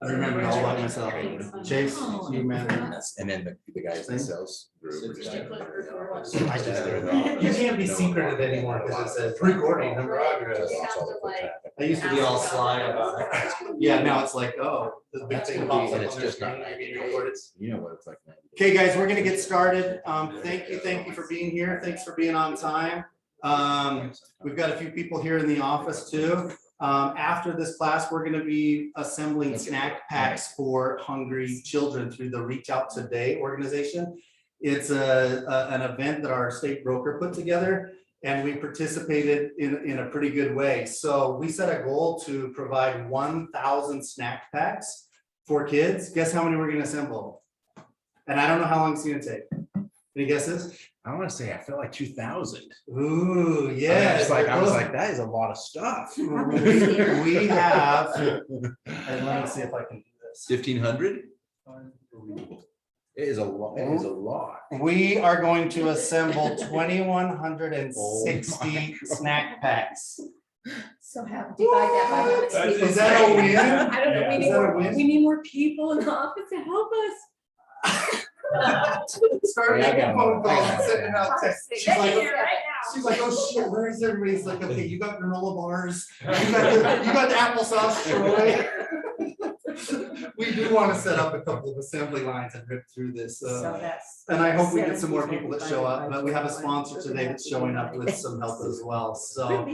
I remember all by myself. Chase, you remember? And then the guys in the sales group. were just like, I just, you can't be secretive anymore because it says recording in progress. I used to be all sly about it. Yeah, now it's like, oh, the big thing pops up And it's on their just not screen, 90 you're being recorded. days. You know what it's like. 90 days. Okay, guys, we're gonna get started. Thank you for being here. Thanks for being on time. We've got a few people here in the office too. After this class, we're gonna be assembling snack packs for hungry children through the Reach Out Today organization. It's an event that our state broker put together, and we participated in a pretty good way. So we set a goal to provide 1,000 snack packs for kids. Guess how many we're gonna assemble? And I don't know how long it's gonna take. Any guesses? I want to say I felt like 2,000. Ooh, yeah. I was like, that is a lot of stuff. We have, and let me see if I can do this. 1,500. It is a lot. It is a lot. We are going to assemble 2,160 snack packs. So have to divide that by how much. Is that a win? I don't know, Is that a win? we need more people in the office to help us. Start Yeah, I making got phone one. I calls, got sending out texts. She's Get like, here right now. oh shit, where is everybody? It's like, okay, you got granola bars, you got the applesauce, Troy. We do want to set up a couple of assembly lines and rip through this. So that's. And I hope we get some more people that show up, but we have a sponsor today that's showing up with some help as well, so.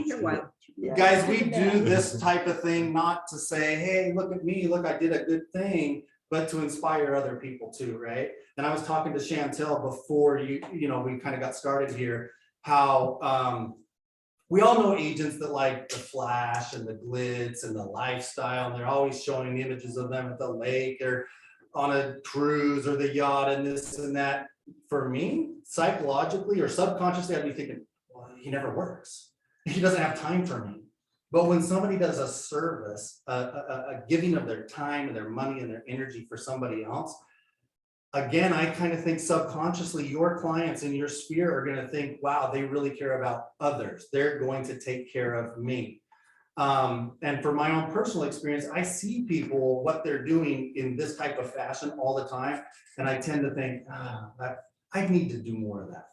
Guys, we do this type of thing not to say, hey, look at me, look, I did a good thing, but to inspire other people too, right? And I was talking to Shantel before we kind of got started here, how we all know agents that like the flash and the glitz and the lifestyle, and they're always showing images of them at the lake or on a cruise or the yacht and this and that. For me, psychologically or subconsciously, I'd be thinking, well, he never works. He doesn't have time for me. But when somebody does a service, a giving of their time and their money and their energy for somebody else, again, I kind of think subconsciously your clients in your sphere are going to think, wow, they really care about others. They're going to take care of me. And for my own personal experience, I see people, what they're doing in this type of fashion all the time. And I tend to think, I need to do more of that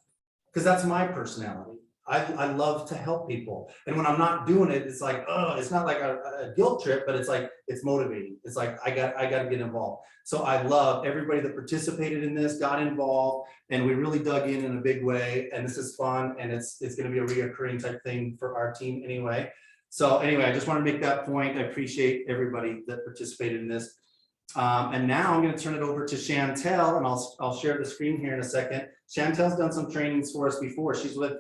because that's my personality. I love to help people. And when I'm not doing it, it's like, oh, it's not like a guilt trip, but it's like, it's motivating. It's like, I got to get involved. So I love everybody that participated in this, got involved, and we really dug in a big way. And this is fun. And it's going to be a reoccurring type thing for our team anyway. So anyway, I just want to make that point. I appreciate everybody that participated in this. And now I'm going to turn it over to Shantel, and I'll share the screen here in a second. Chantel's done some trainings for us before. She's with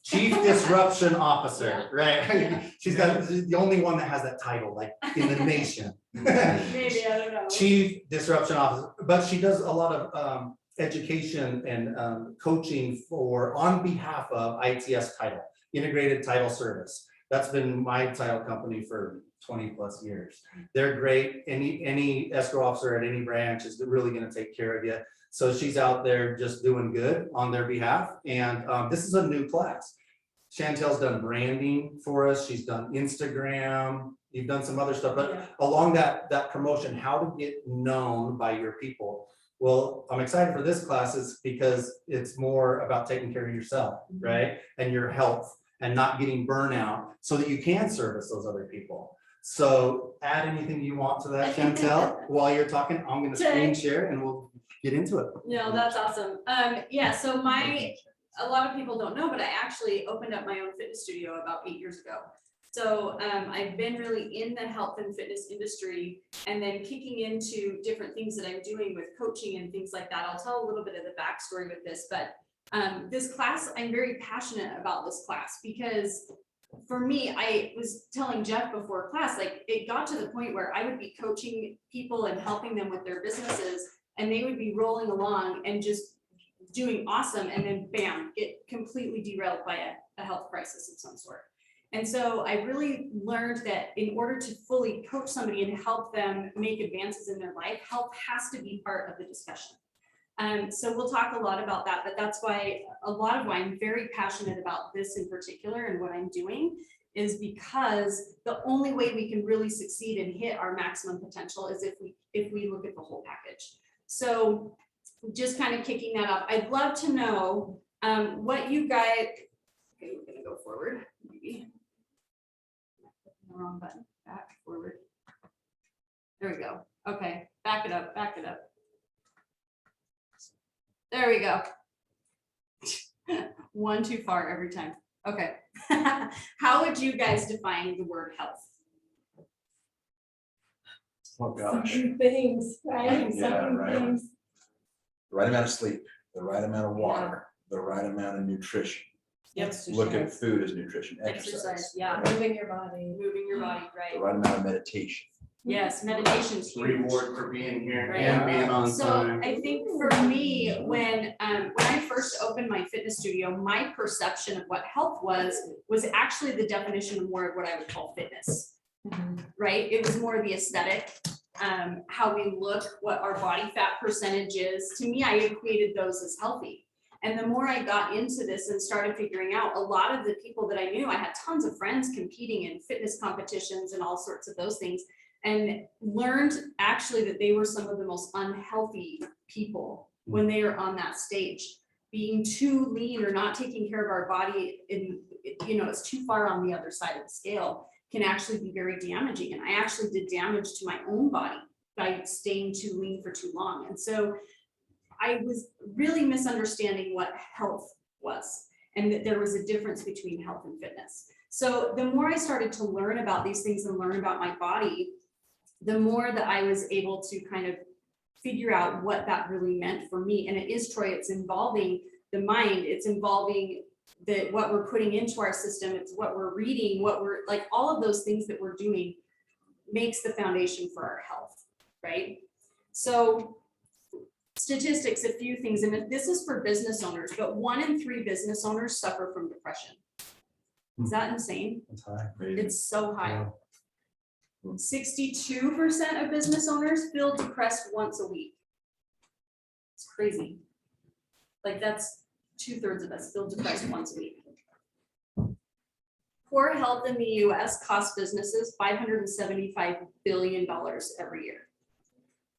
Chief Disruption Officer, right? She's got the only one that has that title, like in the nation. Maybe, I don't know. Chief Disruption Officer, but she does a lot of education and coaching on behalf of ITS Title, Integrated Title Service. That's been my title company for 20 plus years. They're great. Any escrow officer at any branch is really going to take care of you. So she's out there just doing good on their behalf. And this is a new class. Chantel's done branding for us. She's done Instagram. You've done some other stuff, but along that promotion, how to get known by your people. Well, I'm excited for this class is because it's more about taking care of yourself, right? And your health and not getting burnout so that you can service those other people. So add anything you want to that, Shantel. While you're talking, I'm going to screen share and we'll get into it. No, that's awesome. Yeah, so a lot of people don't know, but I actually opened up my own fitness studio about 8 years ago. So I've been really in the health and fitness industry and then kicking into different things that I'm doing with coaching and things like that. I'll tell a little bit of the backstory with this, but this class, I'm very passionate about this class because for me, I was telling Jeff before class, like it got to the point where I would be coaching people and helping them with their businesses and they would be rolling along and just doing awesome. And then bam, get completely derailed by a health crisis of some sort. And so I really learned that in order to fully coach somebody and help them make advances in their life, health has to be part of the discussion. So we'll talk a lot about that, but that's why I'm very passionate about this in particular and what I'm doing is because the only way we can really succeed and hit our maximum potential is if we look at the whole package. So just kind of kicking that up, I'd love to know what you guys, okay, we're gonna go forward, maybe. The wrong button, back, forward. There we go. Okay, back it up, back it up. There we go. One too far every time. Okay. How would you guys define the word health? Oh, gosh. Some things, right? Yeah, Some right. things. The right amount of sleep, the right amount of water, the right amount of nutrition. Yep. Look at food as nutrition, Exercise, exercise. yeah. Moving your body. Moving your body, The right? right amount of meditation. Yes, meditation's huge. Reward for being here Right. and being on So time. I think for me, when I first opened my fitness studio, my perception of what health was actually the definition of more of what I would call fitness, right? It was more the aesthetic, how we look, what our body fat percentage is. To me, I equated those as healthy. And the more I got into this and started figuring out, a lot of the people that I knew, I had tons of friends competing in fitness competitions and all sorts of those things, and learned actually that they were some of the most unhealthy people when they are on that stage. Being too lean or not taking care of our body, it's too far on the other side of the scale, can actually be very damaging. And I actually did damage to my own body by staying too lean for too long. And so I was really misunderstanding what health was, and that there was a difference between health and fitness. So the more I started to learn about these things and learn about my body, the more that I was able to kind of figure out what that really meant for me. And it is, Troy, it's involving the mind, it's involving what we're putting into our system, it's what we're reading, what we're like, all of those things that we're doing makes the foundation for our health, right? So statistics, a few things, and this is for business owners, but 1 in 3 business owners suffer from depression. Is that insane? That's high. It's so high. 62% of business owners feel depressed once a week. It's crazy. Like that's 2/3 of us feel depressed once a week. Poor health in the US costs businesses $575 billion every year.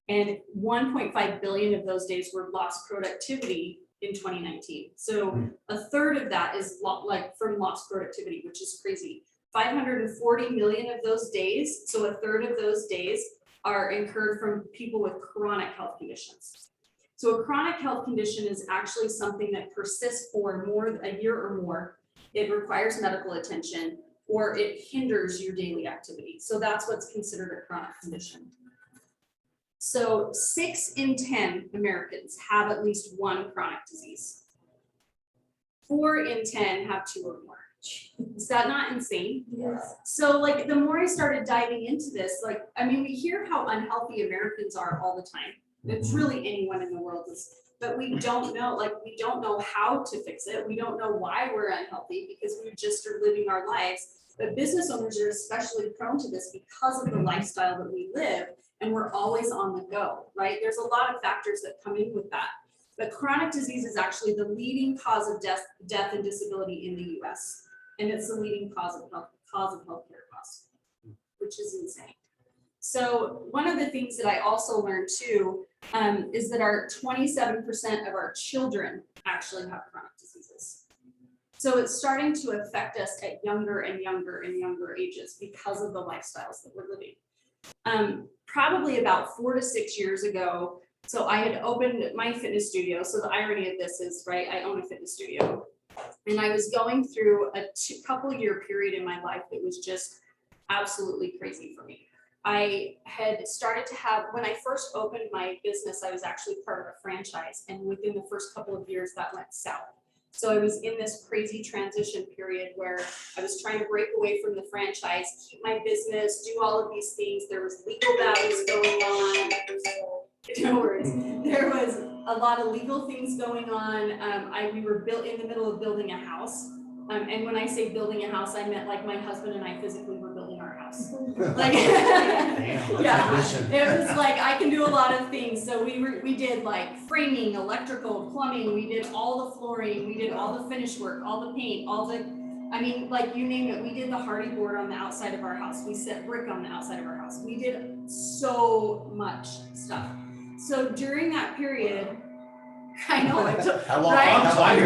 And 1.5 billion of those days were lost productivity in 2019. So a third of that is from lost productivity, which is crazy. 540 million of those days, so a third of those days, are incurred from people with chronic health conditions. So a chronic health condition is actually something that persists for a year or more. It requires medical attention, or it hinders your daily activity. So that's what's considered a chronic condition. So 6 in 10 Americans have at least one chronic disease. 4 in 10 have 2 or more. Is that not insane? Yes. So like the more I started diving into this, we hear how unhealthy Americans are all the time. It's really anyone in the world is, but we don't know how to fix it. We don't know why we're unhealthy because we just are living our lives. But business owners are especially prone to this because of the lifestyle that we live, and we're always on the go, right? There's a lot of factors that come in with that. But chronic disease is actually the leading cause of death and disability in the US. And it's the leading cause of healthcare costs, which is insane. So one of the things that I also learned too is that 27% of our children actually have chronic diseases. So it's starting to affect us at younger and younger and younger ages because of the lifestyles that we're living. Probably about 4 to 6 years ago, so I had opened my fitness studio. So the irony of this is, right, I own a fitness studio. And I was going through a couple year period in my life that was just absolutely crazy for me. I had started to have, when I first opened my business, I was actually part of a franchise. And within the first couple of years that went south. So I was in this crazy transition period where I was trying to break away from the franchise, keep my business, do all of these things. There was legal battles going on. No worries. There was a lot of legal things going on. We were built in the middle of building a house. And when I say building a house, I meant like my husband and I physically were building our house. Like, yeah, it was like, I can do a lot of things. So we did like framing, electrical, plumbing, we did all the flooring, we did all the finish work, all the paint, I mean, like you name it, we did the hardy board on the outside of our house. We set brick on the outside of our house. We did so much stuff. So during that period, I know, I took, How long, Right? how long did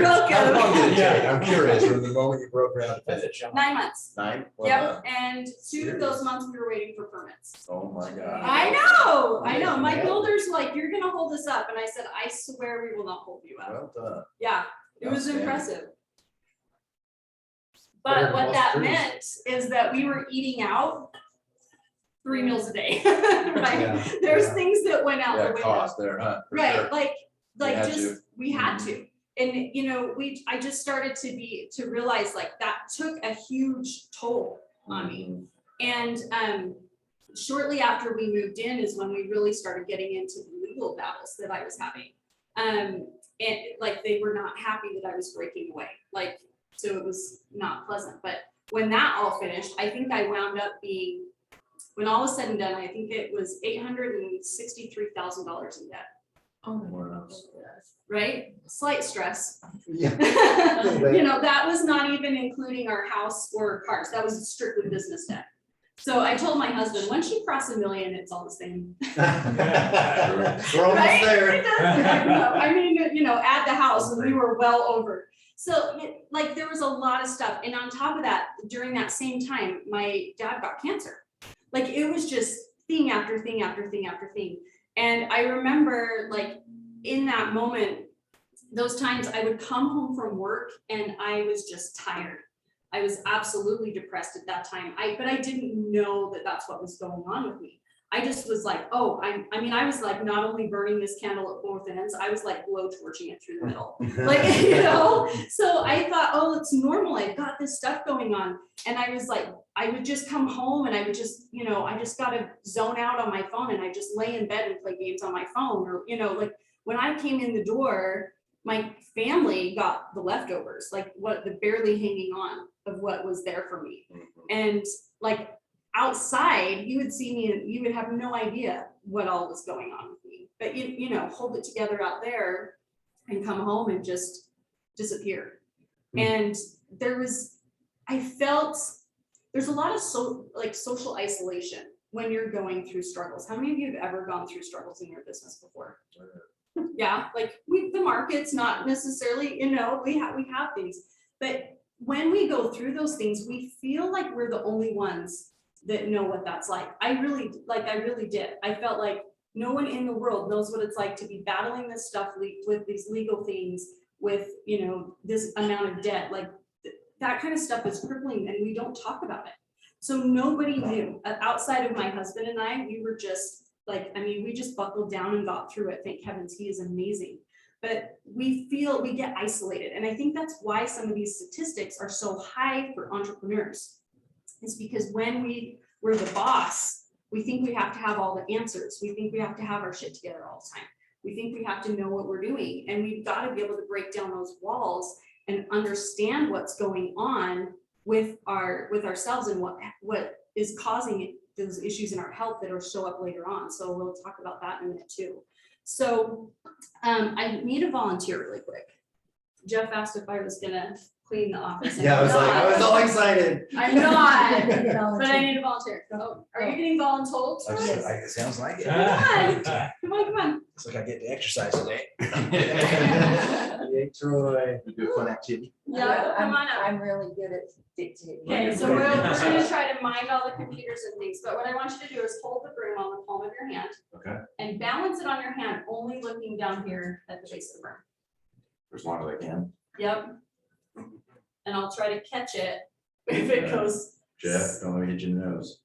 it take? Yeah. I'm curious, from the moment you broke ground to finish. 9 months. 9? Well Yep, done. and 2 of those months we were waiting for permits. Oh my God. I know. My Yeah. builder's like, you're gonna hold us up. And I said, I swear we will not hold you up. Well done. Yeah, it was Outstanding. impressive. Better But what than that most meant is that we were eating out 3 meals a day, right? Yeah, There's yeah. things that went out the Yeah, window. cost there, huh? For Right, sure. like had just, to. we had to. And, you know, I just started to realize like that took a huge toll on me. And shortly after we moved in is when we really started getting into the legal battles that I was having. And like, they were not happy that I was breaking away, like, so it was not pleasant. But when that all finished, I think I wound up being, when all was said and done, I think it was $863,000 in debt, Wow. right? Slight stress. Yeah. You know, that was not even including our house or cars. That was strictly business debt. So I told my husband, once you cross $1 million, it's all the same. We're almost Right? there. It doesn't, I mean, you know, add the house and we were well over. So like there was a lot of stuff. And on top of that, during that same time, my dad got cancer. Like it was just thing after thing after thing after thing. And I remember like in that moment, those times I would come home from work and I was just tired. I was absolutely depressed at that time. But I didn't know that that's what was going on with me. I just was like, oh, I mean, I was like not only burning this candle at both ends, I was like blow torching it through the middle. Like, you know, so I thought, oh, it's normal. I've got this stuff going on. And I was like, I would just come home and I would just, you know, I just got to zone out on my phone and I just lay in bed and play games on my phone. Or, you know, like when I came in the door, my family got the leftovers, like the barely hanging on of what was there for me. And like outside, you would see me and you would have no idea what all was going on with me. But you know, hold it together out there and come home and just disappear. And I felt there's a lot of social isolation when you're going through struggles. How many of you have ever gone through struggles in your business before? Yeah, like the market's not necessarily, you know, we have things, but when we go through those things, we feel like we're the only ones that know what that's like. I really did. I felt like no one in the world knows what it's like to be battling this stuff with these legal things, with, you know, this amount of debt, like that kind of stuff is crippling and we don't talk about it. So nobody knew outside of my husband and I. We were just like, I mean, we just buckled down and got through it. Thank heavens, he is amazing. But we get isolated. And I think that's why some of these statistics are so high for entrepreneurs. It's because when we're the boss, we think we have to have all the answers. We think we have to have our shit together all the time. We think we have to know what we're doing. And we've got to be able to break down those walls and understand what's going on with ourselves and what is causing those issues in our health that will show up later on. So we'll talk about that in a minute too. So I need a volunteer really quick. Jeff asked if I was gonna clean the office. Yeah, I was all excited. I'm not, but I need a volunteer. Oh, are you getting voluntold? It sounds like it. Come on. Looks like I get to exercise today. Yay, Troy. You do a fun activity. Yeah, come on up. I'm really good at dictating. Okay, so we're gonna try to mind all the computers and things, but what I want you to do is hold the broom on the palm of your hand. Okay. And balance it on your hand, only looking down here at the base of the broom. For as long as I can. Yep. And I'll try to catch it if it goes. Jeff, don't let me hit your nose.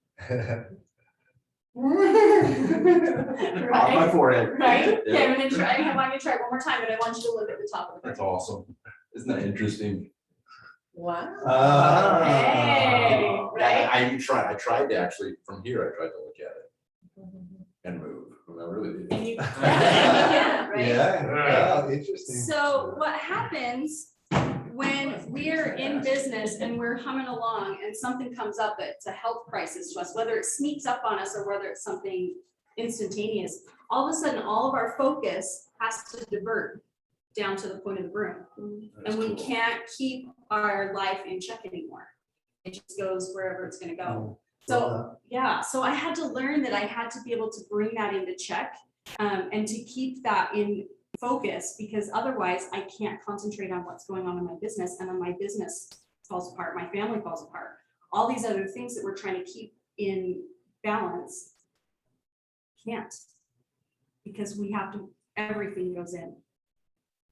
Right, Off my forehead. right? Yeah. Okay, I'm gonna try, I want you to try one more time, but I want you to look at the top of the That's broom. awesome. Isn't that interesting? Wow. Hey, right? I tried to actually, from here, I tried to look at it and move. I really did. And you can, right? Yeah, interesting. So what happens when we're in business and we're humming along and something comes up that's a health crisis to us, whether it sneaks up on us or whether it's something instantaneous, all of a sudden, all of our focus has to divert down to the point of the broom. That's And we cool. can't keep our life in check anymore. It just goes wherever it's gonna go. So, yeah, so I had to learn that I had to be able to bring that into check, and to keep that in focus, because otherwise I can't concentrate on what's going on in my business, and then my business falls apart, my family falls apart. All these other things that we're trying to keep in balance can't, because we have to, everything goes in.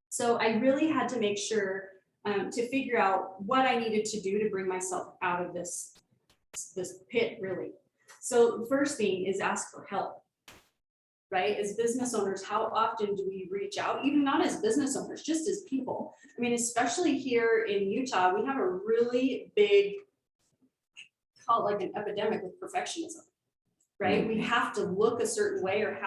So I really had to make sure to figure out what I needed to do to bring myself out of this pit, really. So the first thing is ask for help, right? As business owners, how often do we reach out? Even not as business owners, just as people. I mean, especially here in Utah, we have a really big, call it like an epidemic with perfectionism, right? We have to look a certain way or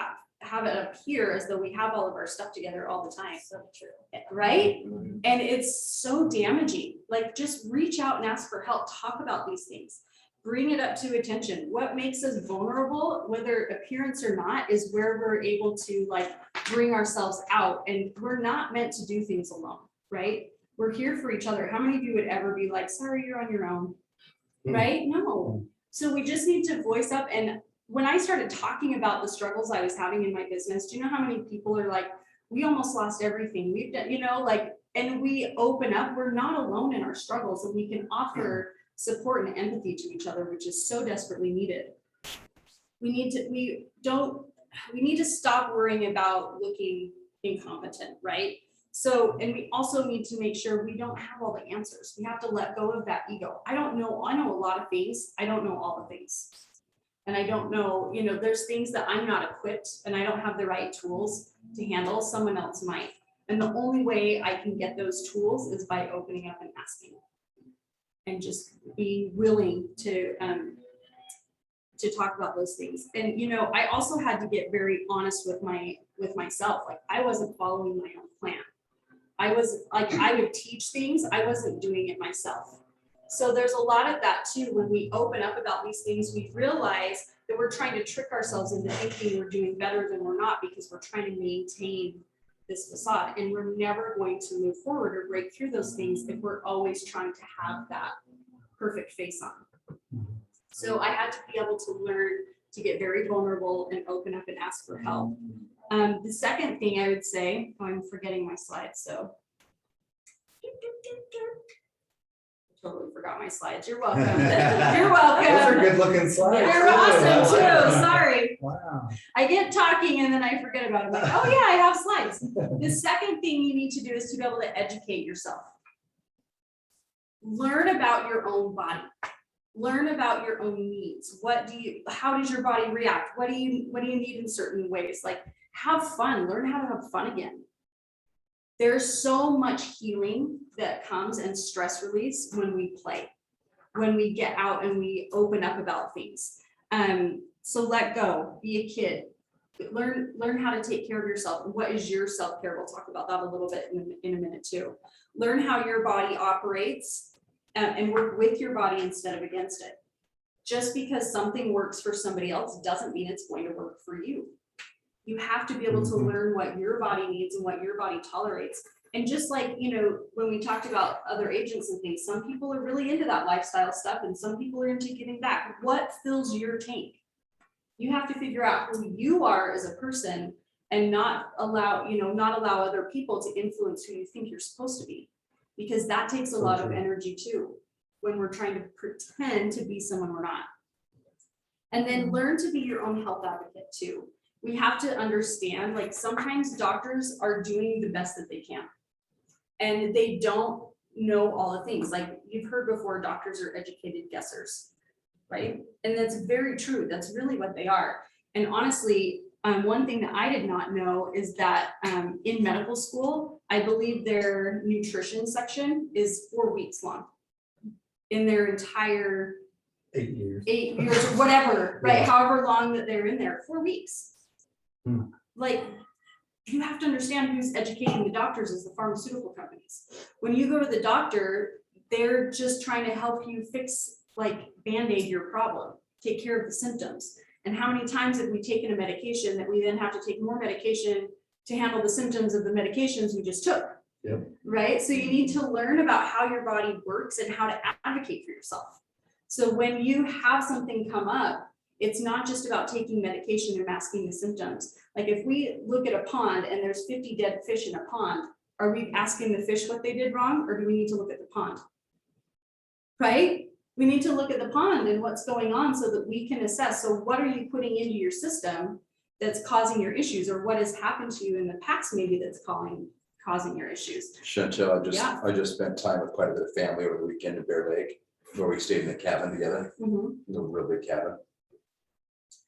have it appear as though we have all of our stuff together all the time. So true. Right? And it's so damaging. Like, just reach out and ask for help. Talk about these things. Bring it up to attention. What makes us vulnerable, whether appearance or not, is where we're able to like bring ourselves out. And we're not meant to do things alone, right? We're here for each other. How many of you would ever be like, sorry, you're on your own? Right? No. So we just need to voice up. And when I started talking about the struggles I was having in my business, do you know how many people are like, we almost lost everything. We've done, you know, like, and we open up, we're not alone in our struggles, and we can offer support and empathy to each other, which is so desperately needed. We need to stop worrying about looking incompetent, right? So, and we also need to make sure we don't have all the answers. We have to let go of that ego. I know a lot of things. I don't know all the things. And I don't know, you know, there's things that I'm not equipped and I don't have the right tools to handle. Someone else might. And the only way I can get those tools is by opening up and asking. And just being willing to talk about those things. And, you know, I also had to get very honest with myself. Like, I wasn't following my own plan. I was like, I would teach things, I wasn't doing it myself. So there's a lot of that too. When we open up about these things, we realize that we're trying to trick ourselves into thinking we're doing better than we're not, because we're trying to maintain this facade, and we're never going to move forward or break through those things if we're always trying to have that perfect face on. So I had to be able to learn to get very vulnerable and open up and ask for help. The second thing I would say, I'm forgetting my slides, so. Totally forgot my slides. You're welcome. You're welcome. Those are good looking slides. You're awesome too. Sorry. Wow. I get talking and then I forget about it. I'm like, oh yeah, I have slides. The second thing you need to do is to be able to educate yourself. Learn about your own body. Learn about your own needs. How does your body react? What do you need in certain ways? Like, have fun. Learn how to have fun again. There's so much healing that comes and stress release when we play, when we get out and we open up about things. So let go, be a kid, learn how to take care of yourself. What is your self-care? We'll talk about that a little bit in a minute too. Learn how your body operates and work with your body instead of against it. Just because something works for somebody else doesn't mean it's going to work for you. You have to be able to learn what your body needs and what your body tolerates. And just like, you know, when we talked about other agents and things, some people are really into that lifestyle stuff and some people are into giving back. What fills your tank? You have to figure out who you are as a person and not allow other people to influence who you think you're supposed to be. Because that takes a lot of energy too, when we're trying to pretend to be someone we're not. And then learn to be your own health advocate too. We have to understand, like, sometimes doctors are doing the best that they can. And they don't know all the things. Like, you've heard before, doctors are educated guessers, right? And that's very true. That's really what they are. And honestly, one thing that I did not know is that in medical school, I believe their nutrition section is 4 weeks long in their entire 8 years. 8 years or whatever, right? Yeah. However long that they're in there, 4 weeks. Like, you have to understand who's educating the doctors is the pharmaceutical companies. When you go to the doctor, they're just trying to help you fix, like, Band-Aid your problem, take care of the symptoms. And how many times have we taken a medication that we then have to take more medication to handle the symptoms of the medications we just took. Yep. Right? So you need to learn about how your body works and how to advocate for yourself. So when you have something come up, it's not just about taking medication and masking the symptoms. Like if we look at a pond and there's 50 dead fish in a pond, are we asking the fish what they did wrong, or do we need to look at the pond? Right? We need to look at the pond and what's going on so that we can assess. So what are you putting into your system that's causing your issues, or what has happened to you in the past maybe that's causing your issues? Chantel, Yeah. I just spent time with quite a bit of family over the weekend in Bear Lake, where we stayed in the cabin together, Mhm. it was a real big cabin.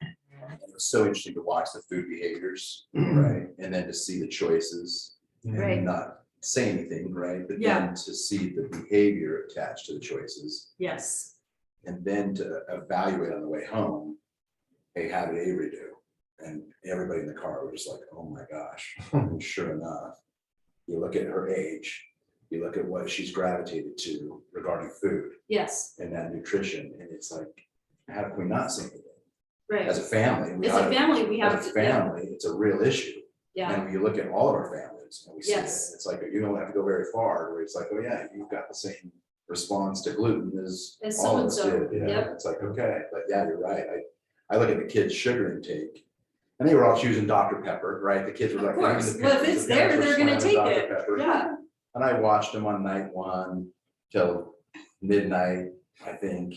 It was so interesting to watch the food behaviors, right? And then to see the choices, Right. not say anything, right? But Yeah. then to see the behavior attached to the choices, Yes. and then to evaluate on the way home, hey, how did Avery do? And everybody in the car was just like, oh my gosh. And sure enough, you look at her age, you look at what she's gravitated to regarding food Yes. and that nutrition, and it's like, how can we not say anything? Right. As a family, we As a ought to- family, we have as a to. Yeah. family, it's a real issue. Yeah. And when you look at all of our families and we see it, Yes. it's like, you don't have to go very far, where it's like, oh yeah, you've got the same response to gluten as As all of us so-and-so, did. yep. It's like, okay, but yeah, you're right. I look at the kids' sugar intake, and they were all choosing Dr. Pepper, right? The kids were Of like. course. the Well, if parents, it's the parents there, were they're gonna slamming take Dr. it. Pepper. Yeah. And I watched them on night 1 till midnight, I think.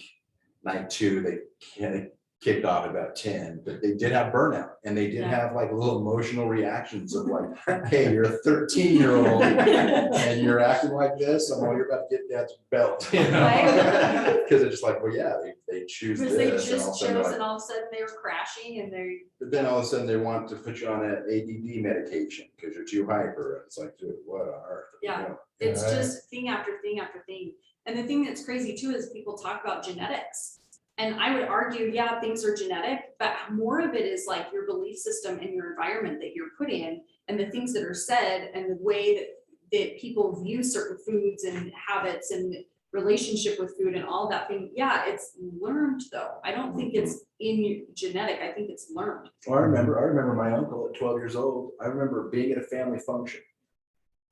Night 2, they kicked off about 10, but they did have burnout, and they did Yeah. have like little emotional reactions of like, hey, you're a 13-year-old and you're acting like this, I'm you're about to get dad's belt. You know? Right. Because it's just like, well, yeah, they choose Because they this, and all of a just sudden, chose like, and all of a sudden they were crashing and they. but then all of a sudden they want to put you on an ADD medication because you're too hyper. It's like, dude, what on earth? Yeah. You know? It's Right. just thing after thing after thing. And the thing that's crazy too is people talk about genetics. And I would argue, yeah, things are genetic, but more of it is like your belief system and your environment that you're put in, and the things that are said, and the way that people view certain foods and habits and relationship with food and all that thing. Yeah, it's learned though. I don't think it's in your genetic. I think it's learned. Well, I remember my uncle at 12 years old. I remember being at a family function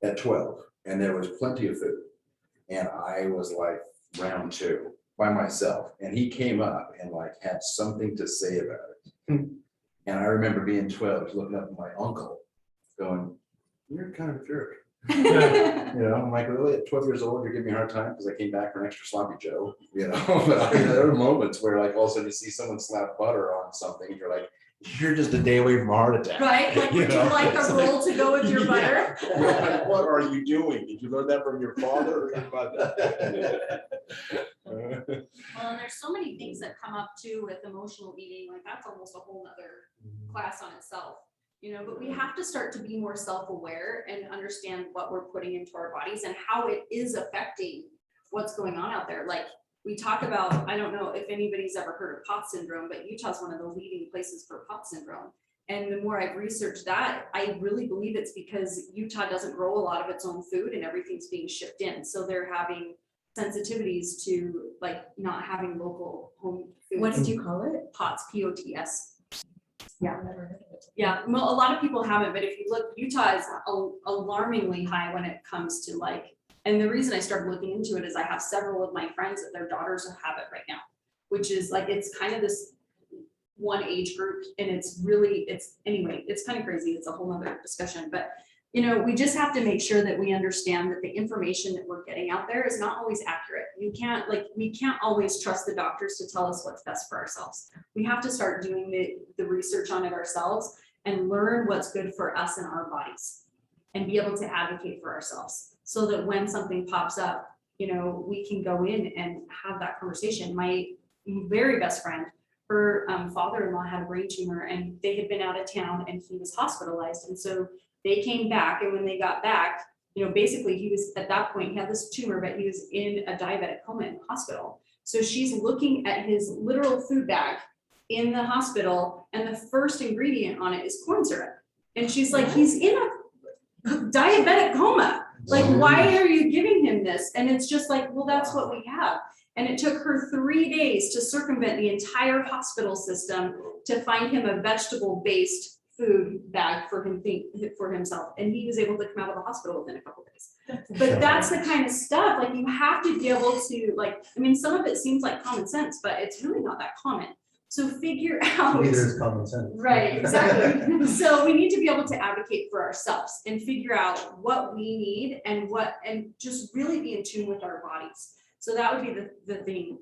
at 12, and there was plenty of food. And I was like round 2 by myself, and he came up and like had something to say about it. And I remember being 12, looking up at my uncle going, you're kind of a jerk. You know, I'm like, really, at 12 years old, you're giving me a hard time because I came back for an extra sloppy Joe, you know? But I mean, there are moments where like all of a sudden you see someone slap butter on something and you're like, you're just a day away from a heart attack. Right? Like, would you know? like It's a roll to go with your butter? Like, what are you doing? Did you learn that from your father or your mother? Well, and there's so many things that come up too with emotional eating, like that's almost a whole nother class on itself, you know, but we have to start to be more self-aware and understand what we're putting into our bodies and how it is affecting what's going on out there. Like we talk about, I don't know if anybody's ever heard of POTS syndrome, but Utah's one of the leading places for POTS syndrome. And the more I've researched that, I really believe it's because Utah doesn't grow a lot of its own food and everything's being shipped in. So they're having sensitivities to like not having local home food. What did you call it? POTS, P-O-T-S. Yeah. I've never heard of it. Yeah, well, a lot of people haven't, but if you look, Utah is alarmingly high when it comes to like, and the reason I started looking into it is I have several of my friends that their daughters have it right now, which is like, it's kind of this one age group, and it's really, anyway, it's kind of crazy. It's a whole nother discussion, but you know, we just have to make sure that we understand that the information that we're getting out there is not always accurate. We can't always trust the doctors to tell us what's best for ourselves. We have to start doing the research on it ourselves and learn what's good for us and our bodies and be able to advocate for ourselves so that when something pops up, you know, we can go in and have that conversation. My very best friend, her father-in-law had a brain tumor and they had been out of town and he was hospitalized. And so they came back, and when they got back, you know, basically he was at that point, he had this tumor, but he was in a diabetic coma in the hospital. So she's looking at his literal food bag in the hospital, and the first ingredient on it is corn syrup. And she's like, he's in a diabetic coma. Like, why are you giving him this? And it's just like, well, that's what we have. And it took her 3 days to circumvent the entire hospital system to find him a vegetable-based food bag for himself, and he was able to come out of the hospital within a couple days. But that's the kind of stuff, like, you have to be able to, like, I mean, some of it seems like common sense, but it's really not that common. So figure out. Neither is common sense. Right, exactly. So we need to be able to advocate for ourselves and figure out what we need and just really be in tune with our bodies. So that would be the thing.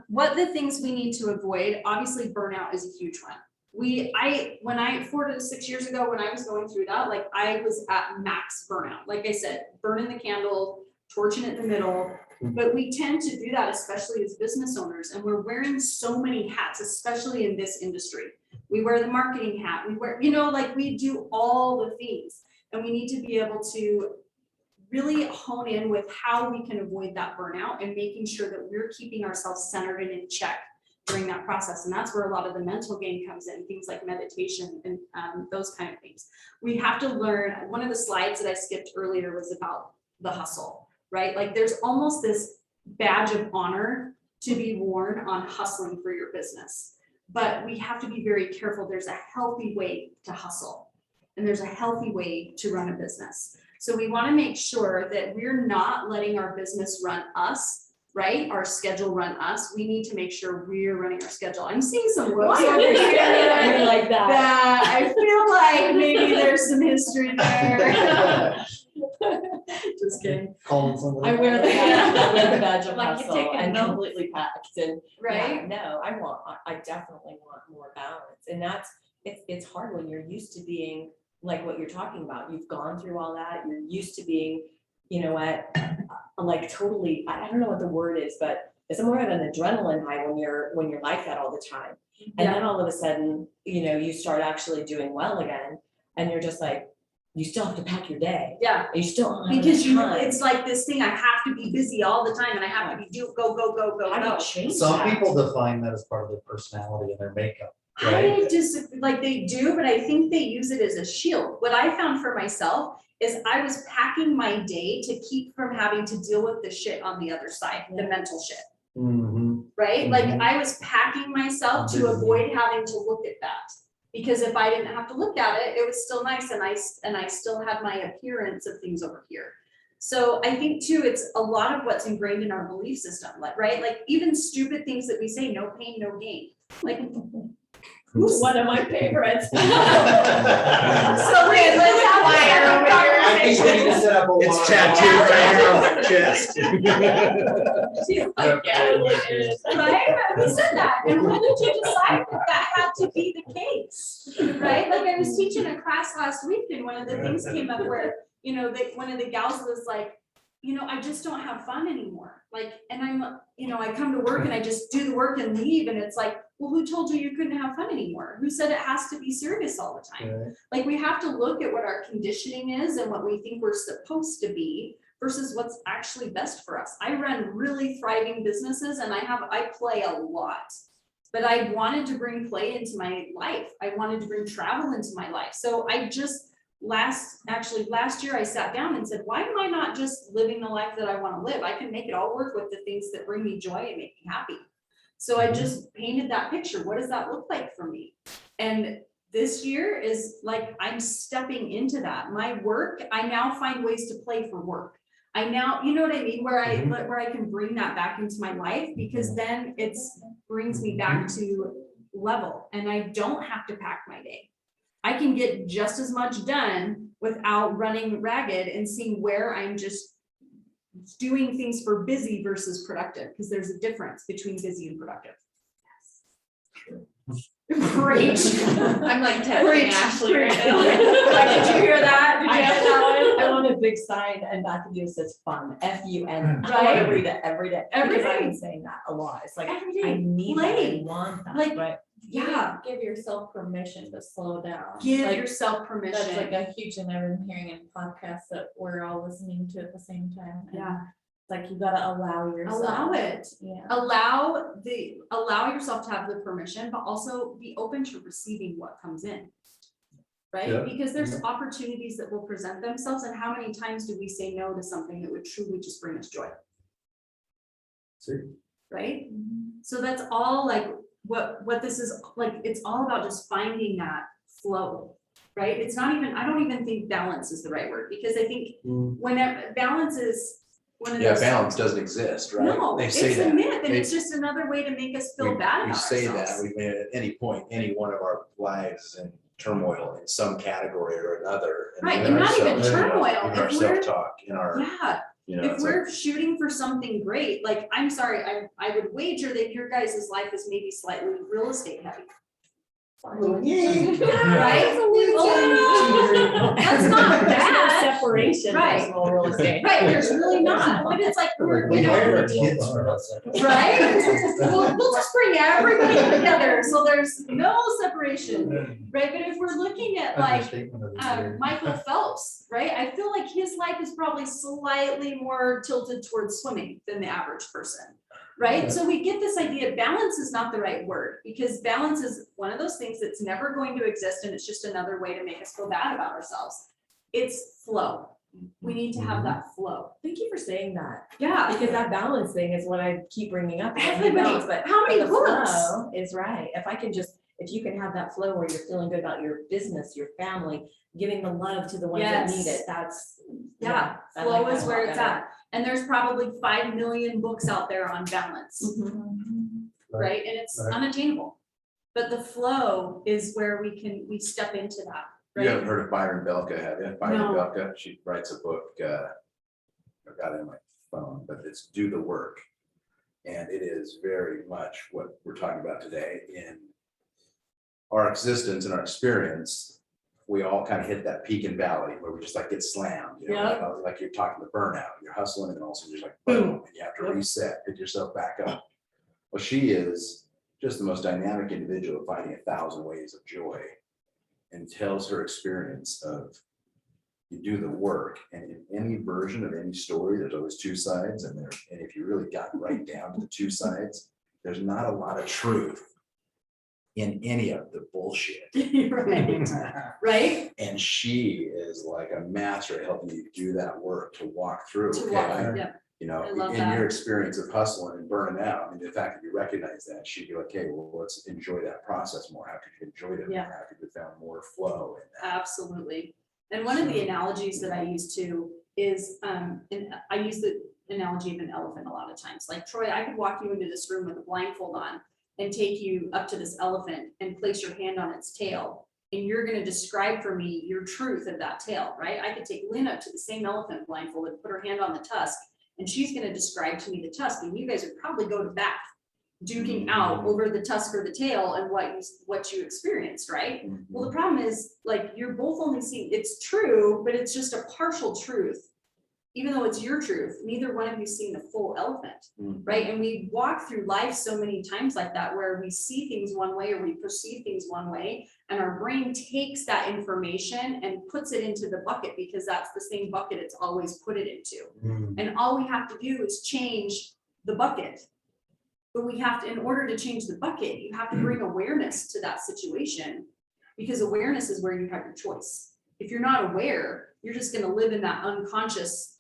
What the things we need to avoid, obviously burnout is a huge one. When 4 to 6 years ago, when I was going through that, like, I was at max burnout. Like I said, burning the candle, torching it in the middle. But we tend to do that, especially as business owners, and we're wearing so many hats, especially in this industry. We wear the marketing hat, we wear, like, we do all the things, and we need to be able to really hone in with how we can avoid that burnout and making sure that we're keeping ourselves centered and in check during that process. And that's where a lot of the mental game comes in, things like meditation and those kind of things. We have to learn. One of the slides that I skipped earlier was about the hustle, right? Like, there's almost this badge of honor to be worn on hustling for your business. But we have to be very careful. There's a healthy way to hustle, and there's a healthy way to run a business. So we want to make sure that we're not letting our business run us, right? Our schedule run us. We need to make sure we're running our schedule. I'm seeing some looks over here like that I feel like maybe there's some history there. Just kidding. Calling somebody. I wear the badge of Like you hustle taking and notes. completely packed and. Right? Yeah, no, I definitely want more balance, and it's hard when you're used to being like what you're talking about. You've gone through all that, you're used to being, like totally, I don't know what the word is, but it's more of an adrenaline high when you're like that all the time. And then all of a sudden, you start actually doing well again, and you're just like, you still have to pack your day. Yeah. You still don't have Because enough time. it's like this thing, I have to be busy all the time, and I have to be go. How do you change Some that? people define that as part of their personality and their makeup, right? I just, like, they do, but I think they use it as a shield. What I found for myself is I was packing my day to keep from having to deal with the shit on the other side, the mental shit, Mhm. right? Like, Mhm. I was packing myself to avoid having to look at that. Because if I didn't have to look at it, it was still nice, and I still had my appearance of things over here. So I think too, it's a lot of what's ingrained in our belief system, like, right? Like, even stupid things that we say, no pain, no gain. Like, One of my favorites. So let's have I think we need to set up a It's line. tattooed right here on my chest. She's like, yeah, it is. Right? Who said that? And when did you decide that had to be the case? Right? Like, I was teaching a class last week, and one of the things came up where, one of the gals was like, I just don't have fun anymore. Like, and I'm, I come to work and I just do the work and leave. And it's like, well, who told you couldn't have fun anymore? Who said it has to be serious all the time? Right. Like, we have to look at what our conditioning is and what we think we're supposed to be versus what's actually best for us. I run really thriving businesses, and I play a lot, but I wanted to bring play into my life. I wanted to bring travel into my life. So I just, last year I sat down and said, why am I not just living the life that I want to live? I can make it all work with the things that bring me joy and make me happy. So I just painted that picture. What does that look like for me? And this year is like, I'm stepping into that. My work, I now find ways to play for work. I now, you know what I mean? Where I can bring that back into my life, because then brings me back to level, and I don't have to pack my day. I can get just as much done without running ragged and seeing where I'm just doing things for busy versus productive, because there's a difference between busy and productive. Preach. I'm like Preach. texting Ashley right now. Like, did you hear that? Did you hear that one? I want a big sign, and back of you says fun, FUN. I want Right? to read it every day. Every Because I've day. been saying that a lot. It's like, Every day. I need that, Play. I want that, Like, right? Yeah, Give yourself permission to slow down. give Like, yourself that's like permission. a huge thing I've been hearing in podcasts that we're all listening to at the same time. and Yeah, it's like you gotta allow yourself. allow it. Yeah. Allow yourself to have the permission, but also be open to receiving what comes in. Right? Yeah. Because there's opportunities that will present themselves, and how many times do we say no to something that would truly just bring us joy? See? Right? So that's all, like, what this is like. It's all about just finding that flow, right? It's not even, I don't even think balance is the right word, because I think Mm. whenever balance is one of Yeah, those. balance doesn't exist, right? No, They it's say a that. myth, and They- it's just another way to make us feel we- bad We about say ourselves. that, we may at any point, any one of our lives in turmoil in some category or another. Right, in and not even ourselves, you know, turmoil, in our if we're- self-talk, in our, Yeah, you know, if it's like, we're shooting for something great, like, I'm sorry, I would wager that your guys' life is maybe slightly real estate heavy. Right? Oh, that's not There's no bad. separation Right. from small real estate. Right, there's really not, but it's like, we're, We you know, hired our kids for us. right? We'll just bring everybody together, so there's no separation, right? But if we're looking at like, Understatement of the year. Michael Phelps, right? I feel like his life is probably slightly more tilted towards swimming than the average person, right? Yeah. So we get this idea, balance is not the right word, because balance is one of those things that's never going to exist, and it's just another way to make us feel bad about ourselves. It's flow. We need to have that flow. Thank you for saying that, Yeah. because that balance thing is what I keep bringing up. is I need Everybody, balance, but how many the books? flow is right. If you can have that flow where you're feeling good about your business, your family, giving the love to the ones that need Yes. it, that's. Yeah, I flow like is that a where lot it's better. at. And there's probably 5 million books out there on balance, Mhm. right? And it's Right. unattainable. But the flow is where we step into that, you haven't right? heard of Byron Belka, have you? Byron No. Belka, she writes a book, I've got it in my phone, but it's Do the Work. And it is very much what we're talking about today in our existence and our experience. We all kind of hit that peak and valley where we just like get slammed, you know, Yeah. like you're talking the burnout, you're hustling and also just like boom, and you have to reset, pick yourself back up. Well, she is just the most dynamic individual finding 1,000 ways of joy, and tells her experience of you do the work, and in any version of any story, there's always two sides, and if you really got right down to the two sides, there's not a lot of truth in any of the bullshit. Right, right? And she is like a master at helping you do that work, to walk through. To okay, walk, I- yeah, You know, I love in that. your experience of hustling and burning out, and the fact that you recognize that, she'd be like, okay, well, let's enjoy that process more. How could you enjoy it more? Yeah. How could you found more flow in that? Absolutely. And one of the analogies that I use too is, and I use the analogy of an elephant a lot of times. Like, Troy, I could walk you into this room with a blindfold on and take you up to this elephant and place your hand on its tail. And you're gonna describe for me your truth of that tail, right? I could take Lynn up to the same elephant blindfolded, put her hand on the tusk, and she's gonna describe to me the tusk, and you guys would probably go to bat, duking out over the tusk or the tail and what you experienced, right? Well, the problem is, like, you're both only seeing, it's true, but it's just a partial truth. Even though it's your truth, neither one of you's seen the full elephant, right? And we walk through life so many times like that, where we see things one way or we perceive things one way, and our brain takes that information and puts it into the bucket, because that's the same bucket it's always put it into. And all we have to do is change the bucket. But we have to, in order to change the bucket, you have to bring awareness to that situation, because awareness is where you have your choice. If you're not aware, you're just gonna live in that unconscious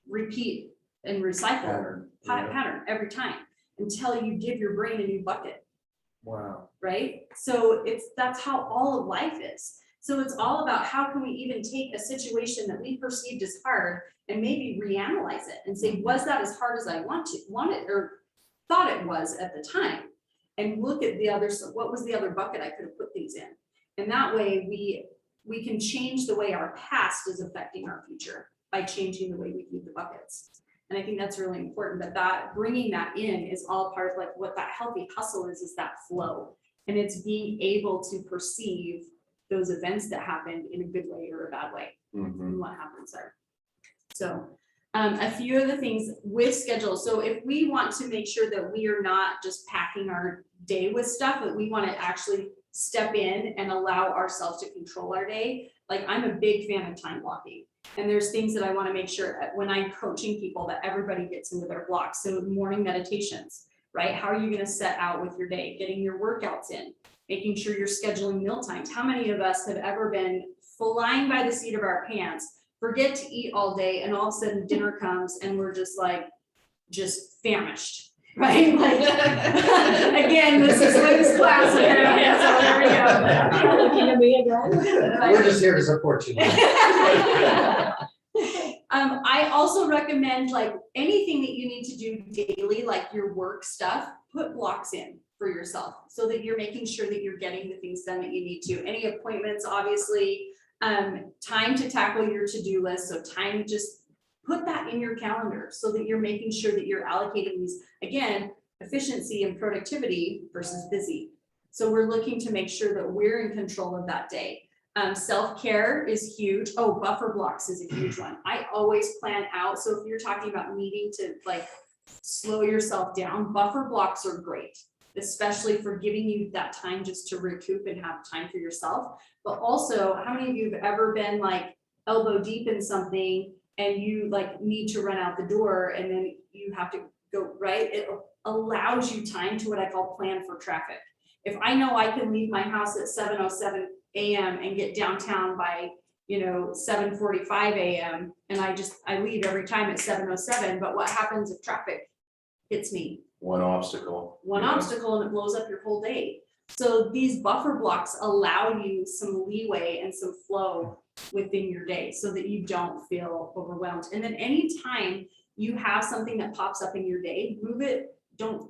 repeat and recycle pattern every time, until you give your brain a new bucket, Wow. right? So that's how all of life is. So it's all about how can we even take a situation that we perceived as hard and maybe reanalyze it and say, was that as hard as I wanted or thought it was at the time? And look at the other, what was the other bucket I could have put things in? And that way we can change the way our past is affecting our future by changing the way we view the buckets. And I think that's really important, but that bringing that in is all part of like what that healthy hustle is that flow. And it's being able to perceive those events that happened in a good way or a bad way, and what happens there. So a few of the things with schedule. So if we want to make sure that we are not just packing our day with stuff, but we want to actually step in and allow ourselves to control our day. Like, I'm a big fan of time blocking. And there's things that I want to make sure that when I'm coaching people that everybody gets into their blocks. So morning meditations, right? How are you going to set out with your day? Getting your workouts in, making sure you're scheduling meal times. How many of us have ever been flying by the seat of our pants, forget to eat all day, and all of a sudden dinner comes and we're just like, just famished. right? Like, again, this is Lynn's class, apparently, so there we go. Looking at me again. We're just here to support you. I also recommend like anything that you need to do daily, like your work stuff, put blocks in for yourself so that you're making sure that you're getting the things done that you need to. Any appointments, obviously, time to tackle your to-do list. So time, just put that in your calendar so that you're making sure that you're allocating these, again, efficiency and productivity versus busy. So we're looking to make sure that we're in control of that day. Self-care is huge. Oh, buffer blocks is a huge one. I always plan out. So if you're talking about needing to like slow yourself down, buffer blocks are great, especially for giving you that time just to recoup and have time for yourself. But also, how many of you have ever been like elbow deep in something and you like need to run out the door and then you have to go, right? It allows you time to what I call plan for traffic. If I know I can leave my house at 7:07 a.m. and get downtown by, 7:45 a.m. and I leave every time at 7:07, but what happens if traffic hits me? One obstacle. One Yeah. obstacle and it blows up your whole day. So these buffer blocks allow you some leeway and some flow within your day so that you don't feel overwhelmed. And then anytime you have something that pops up in your day, move it, don't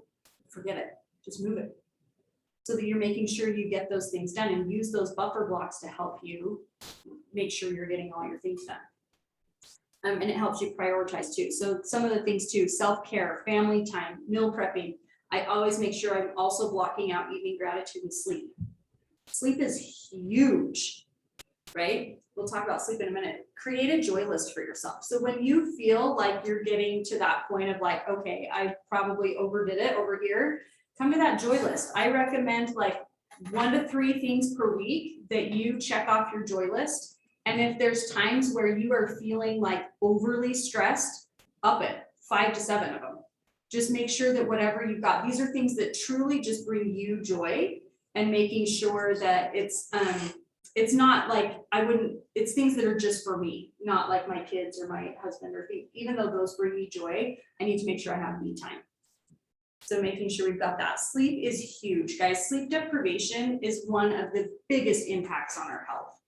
forget it, just move it. So that you're making sure you get those things done and use those buffer blocks to help you make sure you're getting all your things done. And it helps you prioritize too. So some of the things too, self-care, family time, meal prepping. I always make sure I'm also blocking out evening gratitude and sleep. Sleep is huge, right? We'll talk about sleep in a minute. Create a joy list for yourself. So when you feel like you're getting to that point of like, okay, I probably overdid it over here, come to that joy list. I recommend like 1 to 3 things per week that you check off your joy list. And if there's times where you are feeling like overly stressed, up it 5 to 7 of them. Just make sure that whatever you've got, these are things that truly just bring you joy, and making sure that it's not like it's things that are just for me, not like my kids or my husband or even though those bring me joy, I need to make sure I have me time. So making sure we've got that. Sleep is huge, guys. Sleep deprivation is one of the biggest impacts on our health.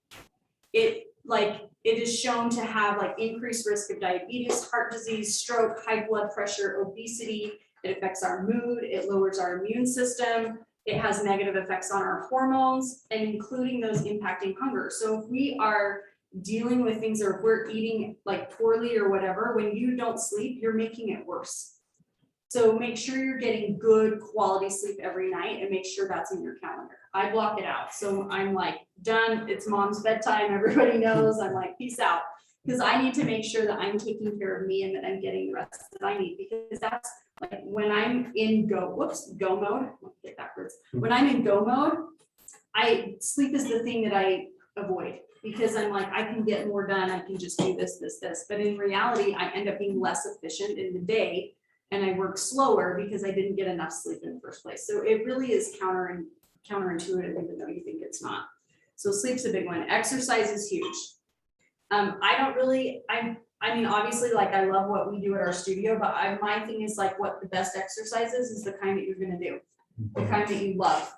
It is shown to have like increased risk of diabetes, heart disease, stroke, high blood pressure, obesity. It affects our mood. It lowers our immune system. It has negative effects on our hormones, and including those impacting hunger. So if we are dealing with things, or if we're eating like poorly or whatever, when you don't sleep, you're making it worse. So make sure you're getting good quality sleep every night, and make sure that's in your calendar. I block it out. So I'm like, done, it's mom's bedtime. Everybody knows. I'm like, peace out. Because I need to make sure that I'm taking care of me and that I'm getting the rest that I need. Because that's like when I'm in go mode, get backwards. When I'm in go mode, sleep is the thing that I avoid, because I'm like, I can get more done. I can just do this. But in reality, I end up being less efficient in the day, and I work slower because I didn't get enough sleep in the first place. So it really is counterintuitive, even though you think it's not. So sleep's a big one. Exercise is huge. I mean, obviously, like I love what we do at our studio, but my thing is like what the best exercise is the kind that you're gonna do, the kind that you love.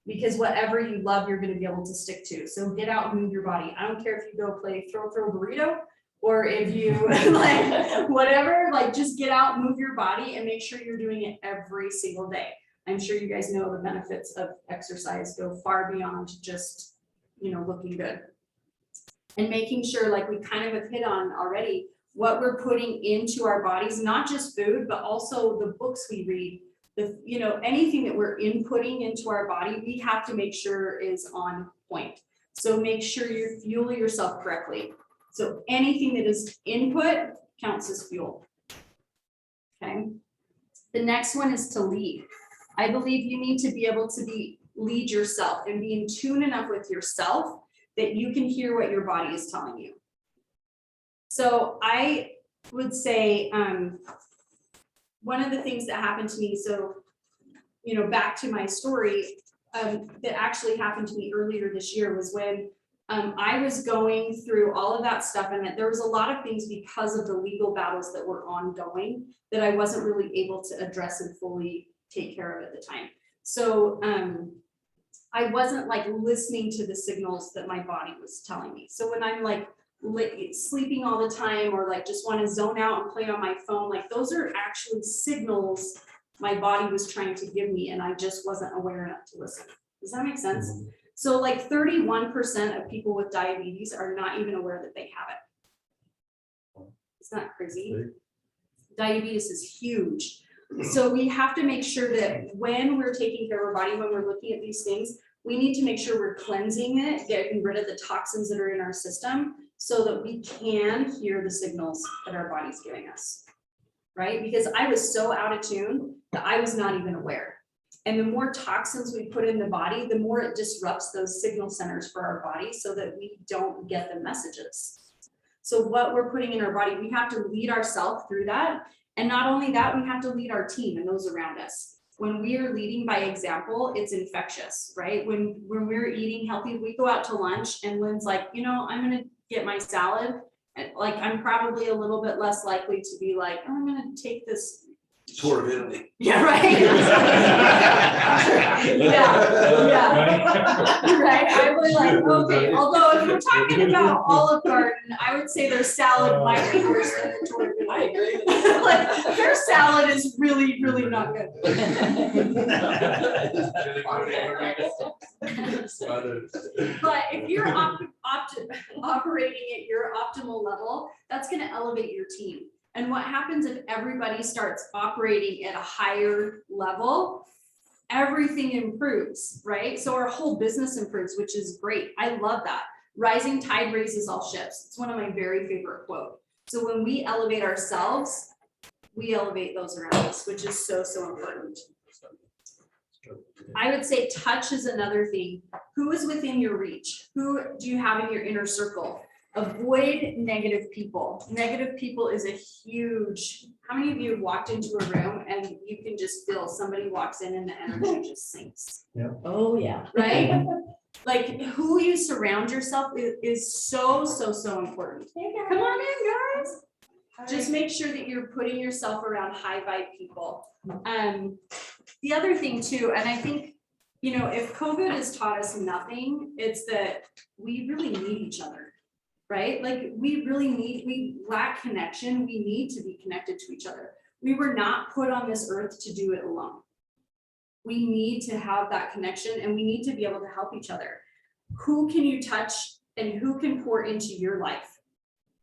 Because whatever you love, you're gonna be able to stick to. So get out and move your body. I don't care if you go play throw burrito, or if you like whatever, like just get out, move your body, and make sure you're doing it every single day. I'm sure you guys know the benefits of exercise go far beyond just, looking good. And making sure, like we kind of have hit on already, what we're putting into our bodies, not just food, but also the books we read, anything that we're inputting into our body, we have to make sure is on point. So make sure you fuel yourself correctly. So anything that is input counts as fuel. Okay. The next one is to lead. I believe you need to be able to lead yourself and be in tune enough with yourself that you can hear what your body is telling you. So I would say one of the things that happened to me, so, back to my story, that actually happened to me earlier this year was when I was going through all of that stuff, and there was a lot of things because of the legal battles that were ongoing that I wasn't really able to address and fully take care of at the time. So I wasn't like listening to the signals that my body was telling me. So when I'm like sleeping all the time, or like just want to zone out and play on my phone, like those are actually signals my body was trying to give me, and I just wasn't aware enough to listen. Does that make sense? So like 31% of people with diabetes are not even aware that they have it. It's not crazy. Diabetes is huge. So we have to make sure that when we're taking care of our body, when we're looking at these things, we need to make sure we're cleansing it, getting rid of the toxins that are in our system, so that we can hear the signals that our body's giving us, right? Because I was so out of tune that I was not even aware. And the more toxins we put in the body, the more it disrupts those signal centers for our body, so that we don't get the messages. So what we're putting in our body, we have to lead ourselves through that. And not only that, we have to lead our team and those around us. When we are leading by example, it's infectious, right? When we're eating healthy, we go out to lunch and Lynn's like, you know, I'm gonna get my salad. And like, I'm probably a little bit less likely to be like, oh, I'm gonna take this. Tour of Italy. Yeah, right. yeah. Right. I would like, okay, although if we're talking about Olive Garden, I would say their salad might be worse than the tour of Italy. I agree. Like their salad is really, really not good. But if you're operating at your optimal level, that's going to elevate your team. And what happens if everybody starts operating at a higher level? Everything improves, right? So our whole business improves, which is great. I love that. Rising tide raises all ships. It's one of my very favorite quotes. So when we elevate ourselves, we elevate those around us, which is so, so important. I would say touch is another thing. Who is within your reach? Who do you have in your inner circle? Avoid negative people. Negative people is a huge, how many of you have walked into a room and you can just feel somebody walks in and the energy just sinks? Oh, yeah. Right? Like who you surround yourself is so, so, so important. Come on in, guys. Just make sure that you're putting yourself around high vibe people. The other thing too, and I think, you know, if COVID has taught us nothing, it's that we really need each other, right? Like we lack connection. We need to be connected to each other. We were not put on this earth to do it alone. We need to have that connection, and we need to be able to help each other. Who can you touch and who can pour into your life,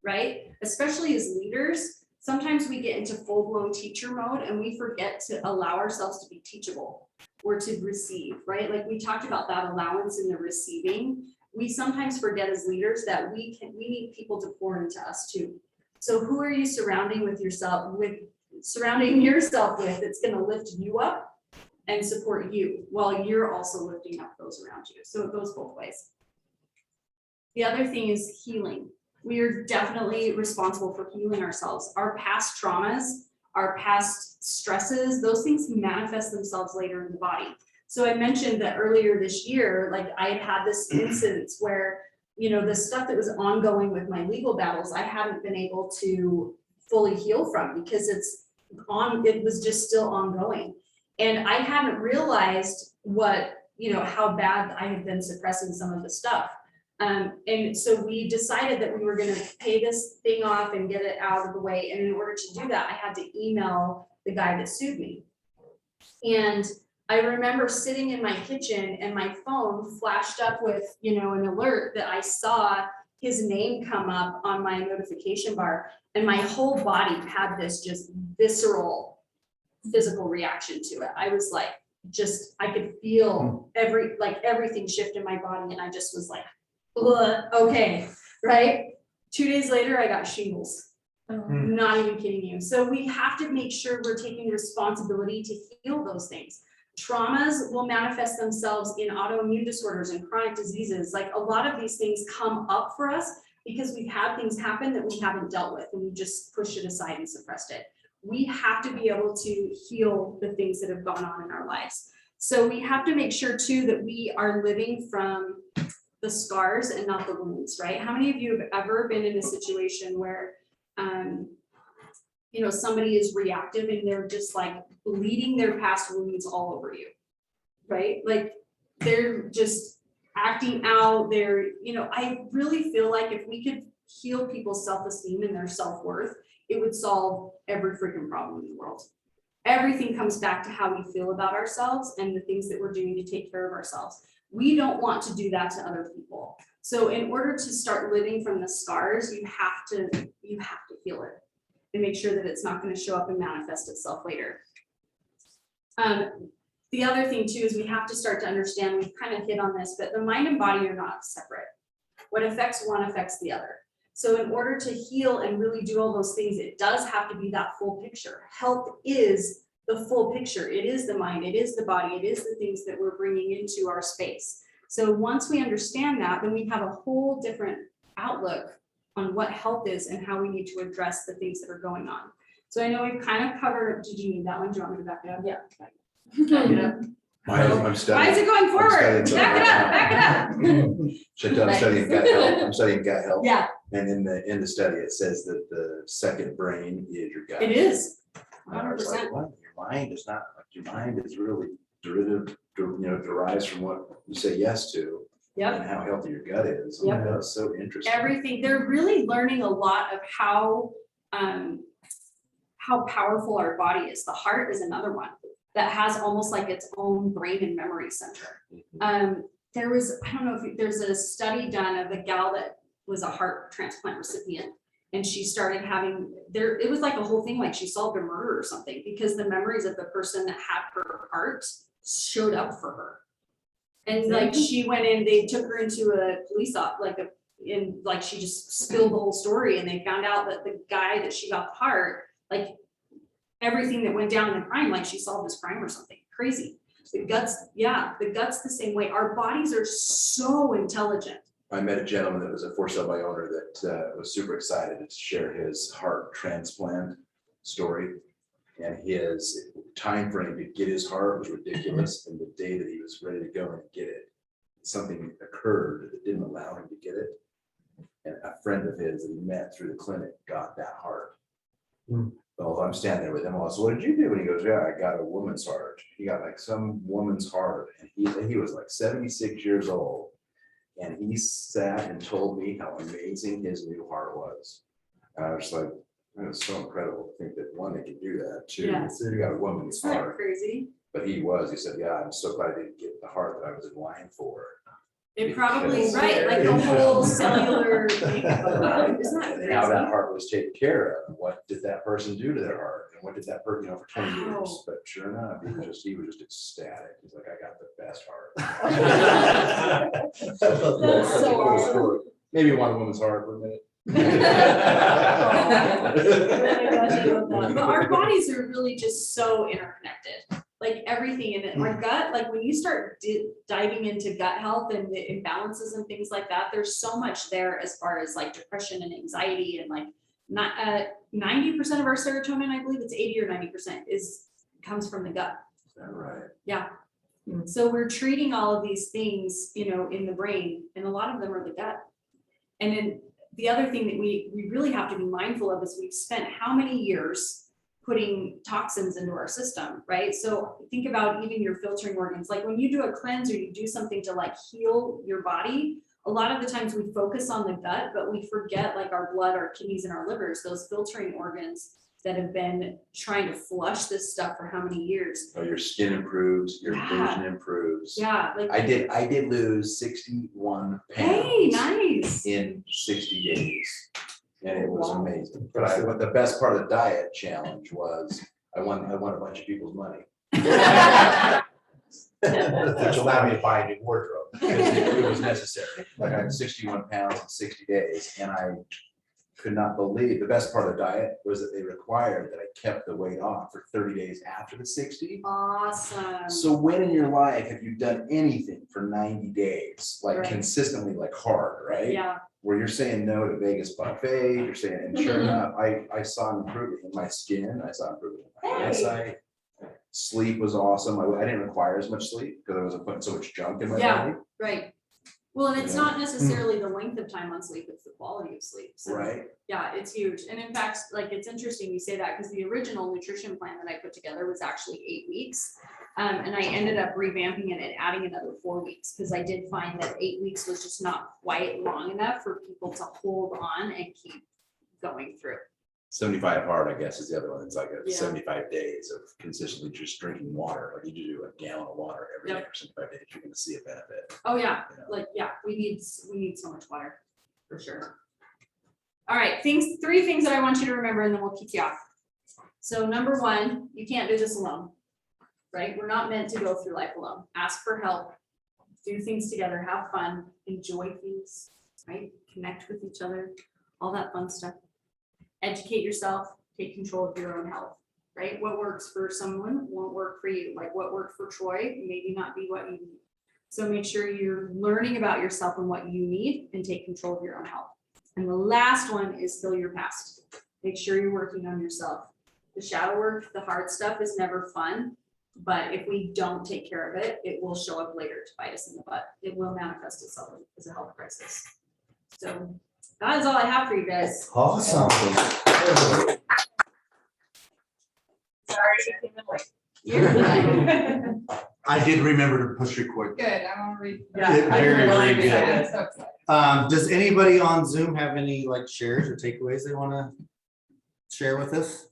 right? Especially as leaders, sometimes we get into full-blown teacher mode and we forget to allow ourselves to be teachable or to receive, right? Like we talked about that allowance in the receiving. We sometimes forget as leaders that we need people to pour into us too. So who are you surrounding yourself with that's going to lift you up and support you while you're also lifting up those around you? So it goes both ways. The other thing is healing. We are definitely responsible for healing ourselves. Our past traumas, our past stresses, those things manifest themselves later in the body. So I mentioned that earlier this year, like I had this instance where, you know, the stuff that was ongoing with my legal battles, I hadn't been able to fully heal from because it was just still ongoing. And I hadn't realized how bad I had been suppressing some of the stuff. And so we decided that we were going to pay this thing off and get it out of the way. And in order to do that, I had to email the guy that sued me. And I remember sitting in my kitchen and my phone flashed up with, an alert that I saw his name come up on my notification bar, and my whole body had this just visceral physical reaction to it. I was like, I could feel everything shift in my body. And I just was like, okay, right? 2 days later, I got shingles. Not even kidding you. So we have to make sure we're taking responsibility to heal those things. Traumas will manifest themselves in autoimmune disorders and chronic diseases. Like a lot of these things come up for us because we've had things happen that we haven't dealt with and we just pushed it aside and suppressed it. We have to be able to heal the things that have gone on in our lives. So we have to make sure too that we are living from the scars and not the wounds, right? How many of you have ever been in a situation where, you know, somebody is reactive and they're just like bleeding their past wounds all over you, right? Like they're just acting out, you know, I really feel like if we could heal people's self-esteem and their self-worth, it would solve every freaking problem in the world. Everything comes back to how we feel about ourselves and the things that we're doing to take care of ourselves. We don't want to do that to other people. So in order to start living from the scars, you have to heal it and make sure that it's not going to show up and manifest itself later. The other thing too is we have to start to understand, we've kind of hit on this, but the mind and body are not separate. What affects one affects the other. So in order to heal and really do all those things, it does have to be that full picture. Health is the full picture. It is the mind, it is the body, it is the things that we're bringing into our space. So once we understand that, then we have a whole different outlook on what health is and how we need to address the things that are going on. So I know we've kind of covered, did you need that one? Do you want me to back it up? Yeah. Back it up. I'm studying. Why is it going forward? studying Back it up, back it up. Shantel, I'm studying gut health. I'm studying gut health. Yeah, And in the study, it says that the second brain is your gut. it is. And I was like, 100%. what? Your mind is not, like, your mind is really derivative, you know, derives from what you say yes to. Yep. And how healthy your gut is. Yep. That's so interesting. Everything, they're really learning a lot of how powerful our body is. The heart is another one that has almost like its own brain and memory center. There was, I don't know if there's a study done of a gal that was a heart transplant recipient, and she started having it was like a whole thing, like she solved a murder or something, because the memories of the person that had her heart showed up for her. And like she went in, they took her into a police op, she just spilled the whole story, and they found out that the guy that she got the heart, like everything that went down in the crime, like she solved this crime or something crazy. The gut's the same way. Our bodies are so intelligent. I met a gentleman that was a for sale by owner that was super excited to share his heart transplant story. And his time frame to get his heart was ridiculous. And the day that he was ready to go and get it, something occurred that didn't allow him to get it. And a friend of his that he met through the clinic got that heart. Well, I'm standing there with him. I was, what did you do? And he goes, yeah, I got a woman's heart. He got like some woman's heart. And he was like 76 years old. And he sat and told me how amazing his new heart was. And I was like, it was so incredible to think that one, they could do that. Two, Yes. you got a woman's Isn't that heart. crazy? But he said, yeah, I'm so glad I didn't get the heart that I was in line for. It probably, Because- right, like the whole cellular thing of that. Isn't that And how that crazy? heart was taken care of. What did that person do to their heart? And what did that person, for 20 Wow. years? But sure enough, he was just ecstatic. He's like, I got the best heart. That's so awesome. Maybe one woman's heart for a minute. But our bodies are really just so interconnected, like everything in it. Our gut, like when you start diving into gut health and the imbalances and things like that, there's so much there as far as like depression and anxiety, and like not 90% of our serotonin, I believe it's 80 or 90% comes from the gut. Is that right? Yeah. So we're treating all of these things, you know, in the brain, and a lot of them are the gut. And then the other thing that we really have to be mindful of is we've spent how many years putting toxins into our system, right? So think about even your filtering organs. Like when you do a cleanse or you do something to like heal your body, a lot of the times we focus on the gut, but we forget like our blood, our kidneys, and our livers, those filtering organs that have been trying to flush this stuff for how many years. Oh, your skin improves, your Yeah. vision improves. Yeah, like I did lose 61 pounds. hey, nice. In 60 days. And it was amazing. But what the best part of the diet challenge was, I won a bunch of people's money. Which allowed me to buy a new wardrobe, because it was necessary. Like I had 61 pounds in 60 days, and I could not believe, the best part of the diet was that they required that I kept the weight off for 30 days after the 60. Awesome. So when in your life have you done anything for 90 days, like Right. consistently, like hard, right? Yeah, Where you're saying no to Vegas buffet, you're saying, and sure enough, I saw an improvement in my skin, I saw improvement in my Hey. eyesight. Sleep was awesome. I didn't require as much sleep because I wasn't putting so much junk in my Yeah. body. right. Well, and it's Yeah. not necessarily the length of time on sleep, it's the quality of sleep. So, Right? yeah, it's huge. And in fact, like, it's interesting you say that because the original nutrition plan that I put together was actually 8 weeks. And I ended up revamping it and adding another 4 weeks because I did find that 8 weeks was just not quite long enough for people to hold on and keep going through. 75 hard, I guess, is the other one. It's like a Yeah. 75 days of consistently just drinking water. Like you do a gallon of water every day Yep. for 75 days, you're gonna see a benefit. Oh, yeah, you know? like, yeah, we need so much water, for sure. All right, three things that I want you to remember, and then we'll kick you off. So number one, you can't do this alone, right? We're not meant to go through life alone. Ask for help, do things together, have fun, enjoy things, right? Connect with each other, all that fun stuff. Educate yourself, take control of your own health, right? What works for someone won't work for you. Like what worked for Troy, maybe not be what you need. So make sure you're learning about yourself and what you need and take control of your own health. And the last one is heal your past. Make sure you're working on yourself. The shadow work, the hard stuff is never fun, but if we don't take care of it, it will show up later to bite us in the butt. It will manifest itself as a health crisis. So that is all I have for you guys. Awesome. Sorry, you came in late. You're fine. I did remember to push record. Good, I wanna read. Yeah, very, very good. I'm so excited. Does anybody on Zoom have any like shares or takeaways they want to share with us?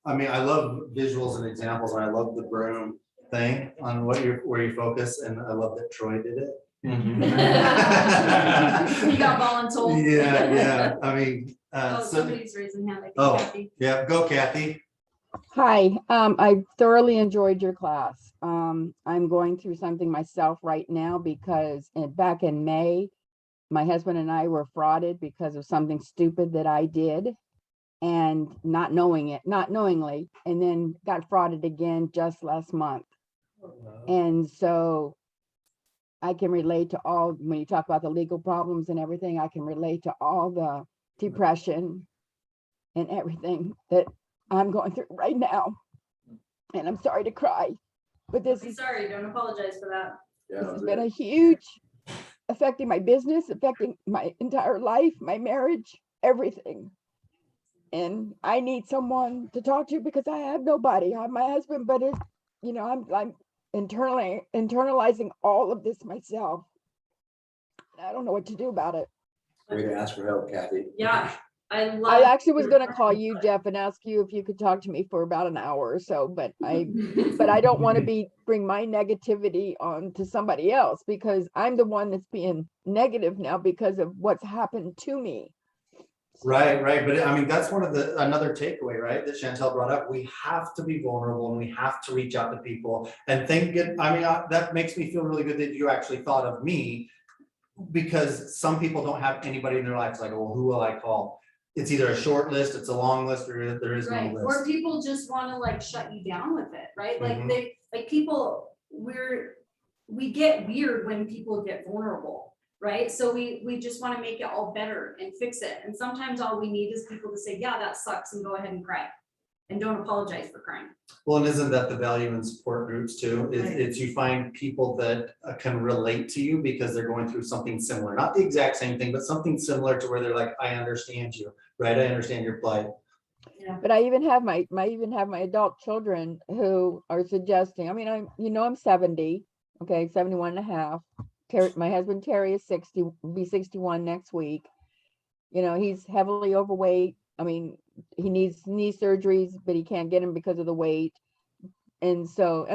I mean, I love visuals and examples, and I love the broom thing on where you focus, and I love that Troy did it. He got voluntold. Yeah, I mean, Oh, so, somebody's raising hand. I think Oh. Kathy. yeah, go Kathy. Hi, I thoroughly enjoyed your class. I'm going through something myself right now because back in May, my husband and I were frauded because of something stupid that I did and not knowingly, and then got frauded again just last month. And so I can relate to all, when you talk about the legal problems and everything, I can relate to all the depression and everything that I'm going through right now. And I'm sorry to cry, but this I'm sorry, don't apologize for that. has been a huge affecting my business, affecting my entire life, my marriage, everything. And I need someone to talk to because I have nobody. I have my husband, but it's, I'm internalizing all of this myself. I don't know what to do about it. Way to ask for help, Kathy. Yeah, I I love. actually was going to call you, Jeff, and ask you if you could talk to me for about an hour or so, but I don't want to bring my negativity on to somebody else because I'm the one that's being negative now because of what's happened to me. Right, but I mean, that's another takeaway, right, that Shantel brought up. We have to be vulnerable and we have to reach out to people and that makes me feel really good that you actually thought of me, because some people don't have anybody in their lives like, well, who will I call? It's either a short list, it's a long list, or there is no Right, list. or people just wanna like shut you down with it, right? Like Mhm. people, we get weird when people get vulnerable, right? So we just wanna make it all better and fix it. And sometimes all we need is people to say, yeah, that sucks, and go ahead and cry. And don't apologize for crying. Well, and isn't that the value in support groups too? Right. It's you find people that can relate to you because they're going through something similar, not the exact same thing, but something similar to where they're like, I understand you, right? I understand your plight. But I even have my adult children who are suggesting, I mean, I'm 70, okay, 71 and a half. My husband Terry is 60, will be 61 next week. He's heavily overweight. I mean, he needs knee surgeries, but he can't get them because of the weight. And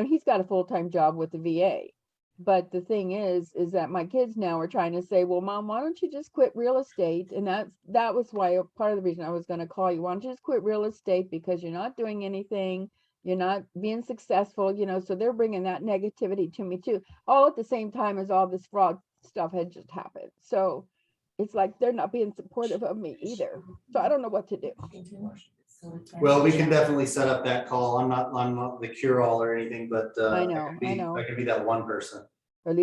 he's got a full-time job with the VA. But the thing is that my kids now are trying to say, well, Mom, why don't you just quit real estate? And that was why part of the reason I was going to call you. Why don't you just quit real estate? Because you're not doing anything. You're not being successful, so they're bringing that negativity to me too, all at the same time as all this fraud stuff had just happened. So it's like they're not being supportive of me either. So I don't know what to do. Well, we can definitely set up that call. I'm not the cure-all or anything, but I know. I can be that one person. Or at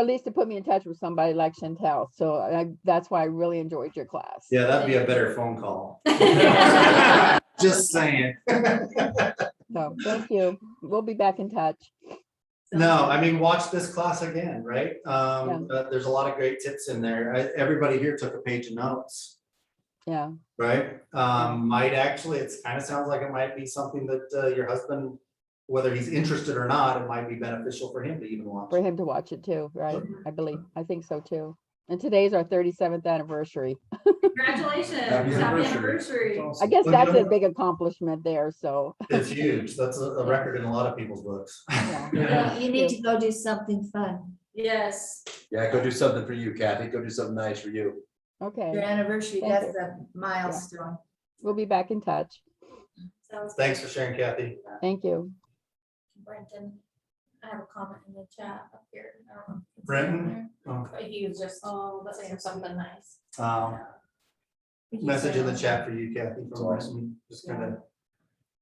least to put me in touch with somebody like Shantel. So that's why I really enjoyed your class. Yeah, that'd be a better phone call. Just saying. So thank you. We'll be back in touch. No, I mean, watch this class again, right? There's a lot of great tips in there. Everybody here took a page of notes, Yeah, right? Might actually, it's kind of sounds like it might be something that your husband, whether he's interested or not, it might be beneficial for him to even watch. for him to watch it too, right? I think so too. And today's our 37th anniversary. Congratulations, Happy happy anniversary. anniversary. I guess Well, that's you a know- big accomplishment there, so. It's huge. That's a record in a lot of people's books. Yeah. You need to go do something fun. Yes. Yeah, go do something for you, Kathy. Go do something nice for you. Your Okay, anniversary, Thank that's a milestone. we'll be back in touch. Sounds good. Thanks for sharing, Kathy. Thank you. Brenton, I have a comment in the chat up here. I don't know if it's Brenton? on there, Oh. But he was just saying something nice. Message in the chat for you, Kathy, from Brenton. Just kind of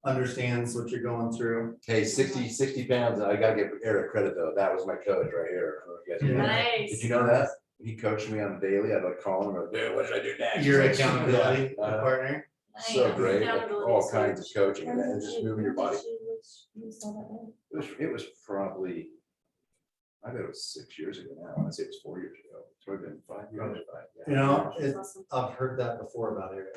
understands what you're going through. Hey, 60 pounds. I gotta give Eric credit though. That was my coach right here. I don't know if you guys know that. Nice. Did you know that? He coached me on the daily. I'd like call him and go, dude, what should I do next? Your accountability Yeah, partner. So Nice. great, like, Accountability all is kinds of huge. coaching and just moving your body. It was probably, I bet it was 6 years ago now. I want to say it was 4 years ago. It's probably been 5 years. You know, That's awesome. I've heard that before about Eric.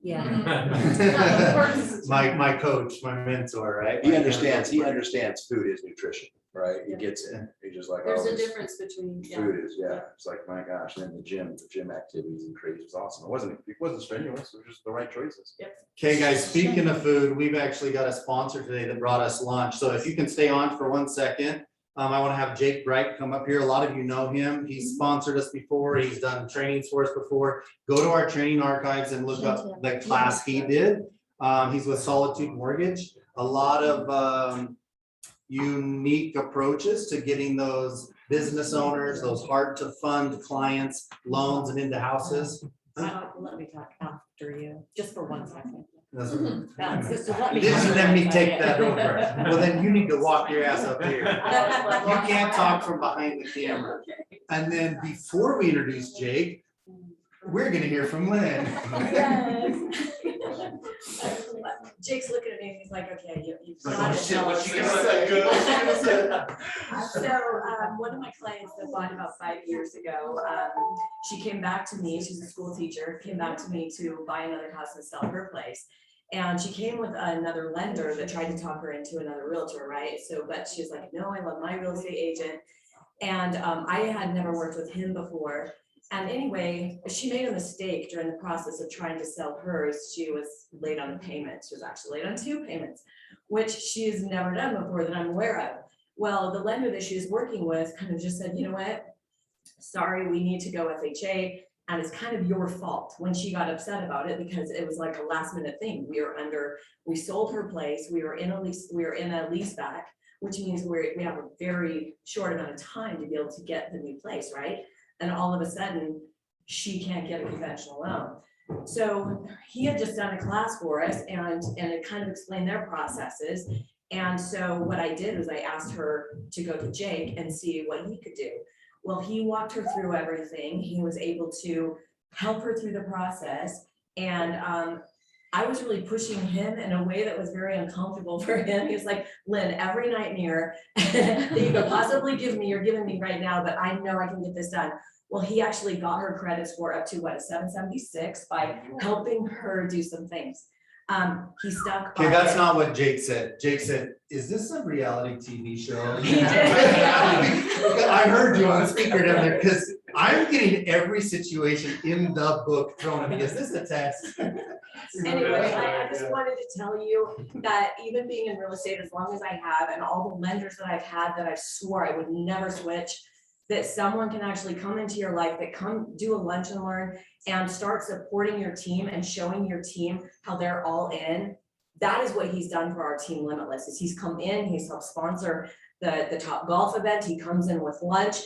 Yeah. Of course. My coach, my mentor, right? He understands food is nutrition, right? He gets it. He's just like, There's oh, a this difference between, yeah. food is, yeah. It's like, my gosh, and then the gym activities and crazy was awesome. It wasn't strenuous. It was just the right choices. Okay, guys, speaking of food, we've actually got a sponsor today that brought us lunch. So if you can stay on for 1 second. I want to have Jake Bright come up here. A lot of you know him. He's sponsored us before. He's done trainings for us before. Go to our training archives and look up the class he did. He's with Solitude Mortgage. A lot of unique approaches to getting those business owners, those hard to fund clients, loans and into houses. Let me talk after you, just for 1 second. That's- Just let me. Just let me take Yeah. that over. Well, then you need to walk your ass up here. You can't talk from behind the camera. And then before we introduce Jake, we're gonna hear from Lynn. Jake's looking at me and he's like, okay, you've Like, got oh, it. shit, Tell what's us she your gonna say? story." What's she gonna say? So, one of my clients that bought about 5 years ago, she came back to me, she's a school teacher, came back to me to buy another house and sell her place. And she came with another lender that tried to talk her into another realtor, right? So, but she was like, no, I love my real estate agent. And I had never worked with him before. And anyway, she made a mistake during the process of trying to sell hers. She was late on a payment. She was actually late on 2 payments, which she's never done before that I'm aware of. Well, the lender that she was working with kind of just said, you know what? Sorry, we need to go FHA. And it's kind of your fault when she got upset about it because it was like a last minute thing. We sold her place. We were in a lease back, which means we have a very short amount of time to be able to get the new place, right? And all of a sudden, she can't get a conventional loan. So he had just done a class for us and it kind of explained their processes. And so what I did was I asked her to go to Jake and see what he could do. Well, he walked her through everything. He was able to help her through the process. And I was really pushing him in a way that was very uncomfortable for him. He was like, Lynn, every nightmare that you could possibly give me, you're giving me right now, but I know I can get this done. Well, he actually got her credit score up to a 776 by helping her do some things. He stuck. Okay, that's not what Jake said. Jake said, is this a reality TV show? He did. I heard you on speaker down there because I'm getting every situation in the book thrown at me. Is this a test? Anyway, I just wanted to tell you that even being in real estate as long as I have and all the lenders that I've had that I swore I would never switch, that someone can actually come into your life, that come do a lunch and learn and start supporting your team and showing your team how they're all in. That is what he's done for our team Limitless, is he's come in, he's helped sponsor the Top Golf event, he comes in with lunch,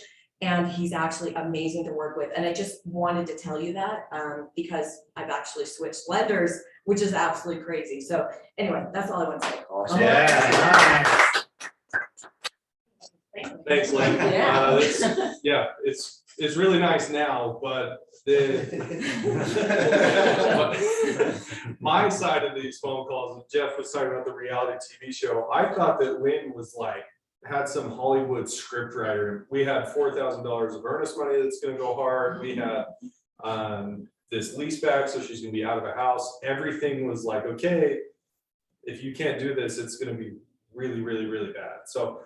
and he's actually amazing to work with. And I just wanted to tell you that because I've actually switched lenders, which is absolutely crazy. So anyway, that's all I want to say. Awesome. Yeah. Thanks, Lynn. Yeah. It's really nice now, but my side of these phone calls, Jeff was talking about the reality TV show. I thought that Lynn was like had some Hollywood script writer. We had $4,000 of earnest money that's gonna go hard. We had this lease back, so she's gonna be out of a house. Everything was like, okay, if you can't do this, it's gonna be really, really, really bad. So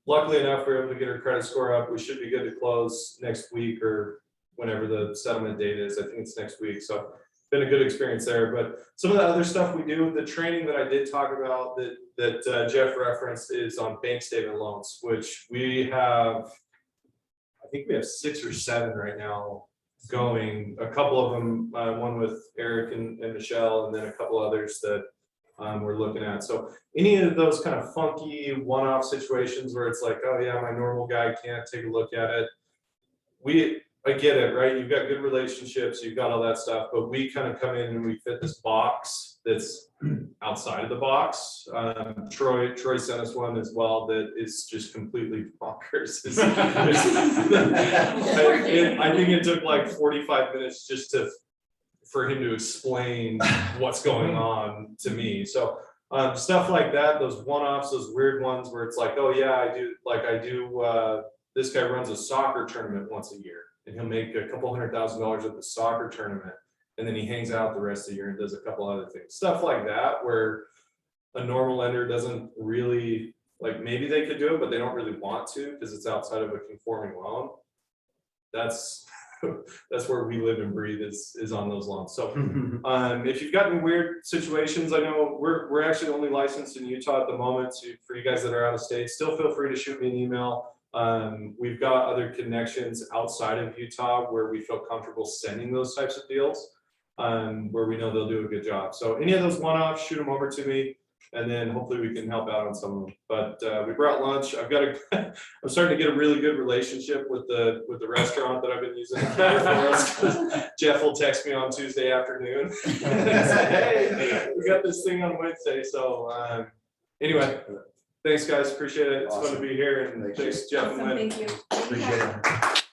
luckily enough, we were able to get her credit score up. We should be good to close next week or whenever the settlement date is. I think it's next week. So been a good experience there. But some of the other stuff we do, the training that I did talk about that Jeff referenced is on bank statement loans, which we have, I think we have 6 or 7 right now going. A couple of them, one with Eric and Michelle, and then a couple others that we're looking at. So any of those kind of funky one-off situations where it's like, oh yeah, my normal guy can't take a look at it. I get it, right? You've got good relationships, you've got all that stuff, but we kind of come in and we fit this box that's outside of the box. Troy sent us one as well that is just completely bonkers. I think it took like 45 minutes just for him to explain what's going on to me. So stuff like that, those one-offs, those weird ones where it's like, oh yeah, I do, this guy runs a soccer tournament once a year, and he'll make a couple $100,000 at the soccer tournament, and then he hangs out the rest of the year and does a couple other things. Stuff like that, where a normal lender doesn't really, like, maybe they could do it, but they don't really want to because it's outside of a conforming loan. That's where we live and breathe is on those loans. So if you've got any weird situations, I know we're actually only licensed in Utah at the moment. So for you guys that are out of state, still feel free to shoot me an email. We've got other connections outside of Utah where we feel comfortable sending those types of deals, where we know they'll do a good job. So any of those one-offs, shoot them over to me, and then hopefully we can help out on some of them. But we brought lunch. I'm starting to get a really good relationship with the restaurant that I've been using to cater for us, 'cause Jeff will text me on Tuesday afternoon. And say, hey, we got this thing on Wednesday. So anyway. Thanks, guys. Appreciate it. It's fun to be here, and thanks, Jeff and Awesome, you. thank you. Appreciate it.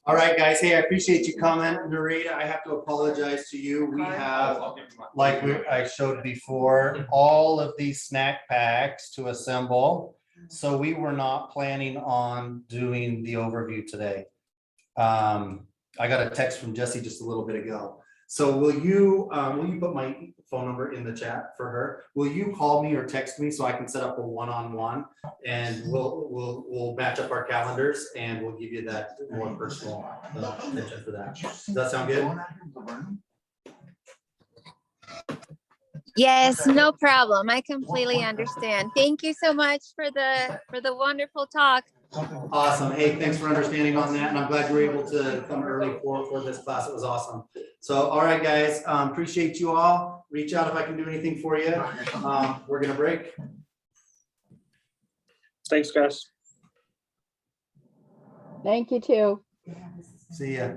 All right, guys. Hey, I appreciate you coming. Narita, I have to apologize to you. We have, like I showed before, all of these snack packs to assemble. So we were not planning on doing the overview today. I got a text from Jesse just a little bit ago. So will you put my phone number in the chat for her? Will you call me or text me so I can set up a one-on-one, and we'll match up our calendars and we'll give you that more personal attention for that. Does that sound good? Yes, no problem. I completely understand. Thank you so much for the wonderful talk. Awesome. Hey, thanks for understanding on that. And I'm glad you were able to come early for this class. It was awesome. So, all right, guys, appreciate you all. Reach out if I can do anything for you. We're going to break. Thanks, guys. Thank you too. See ya.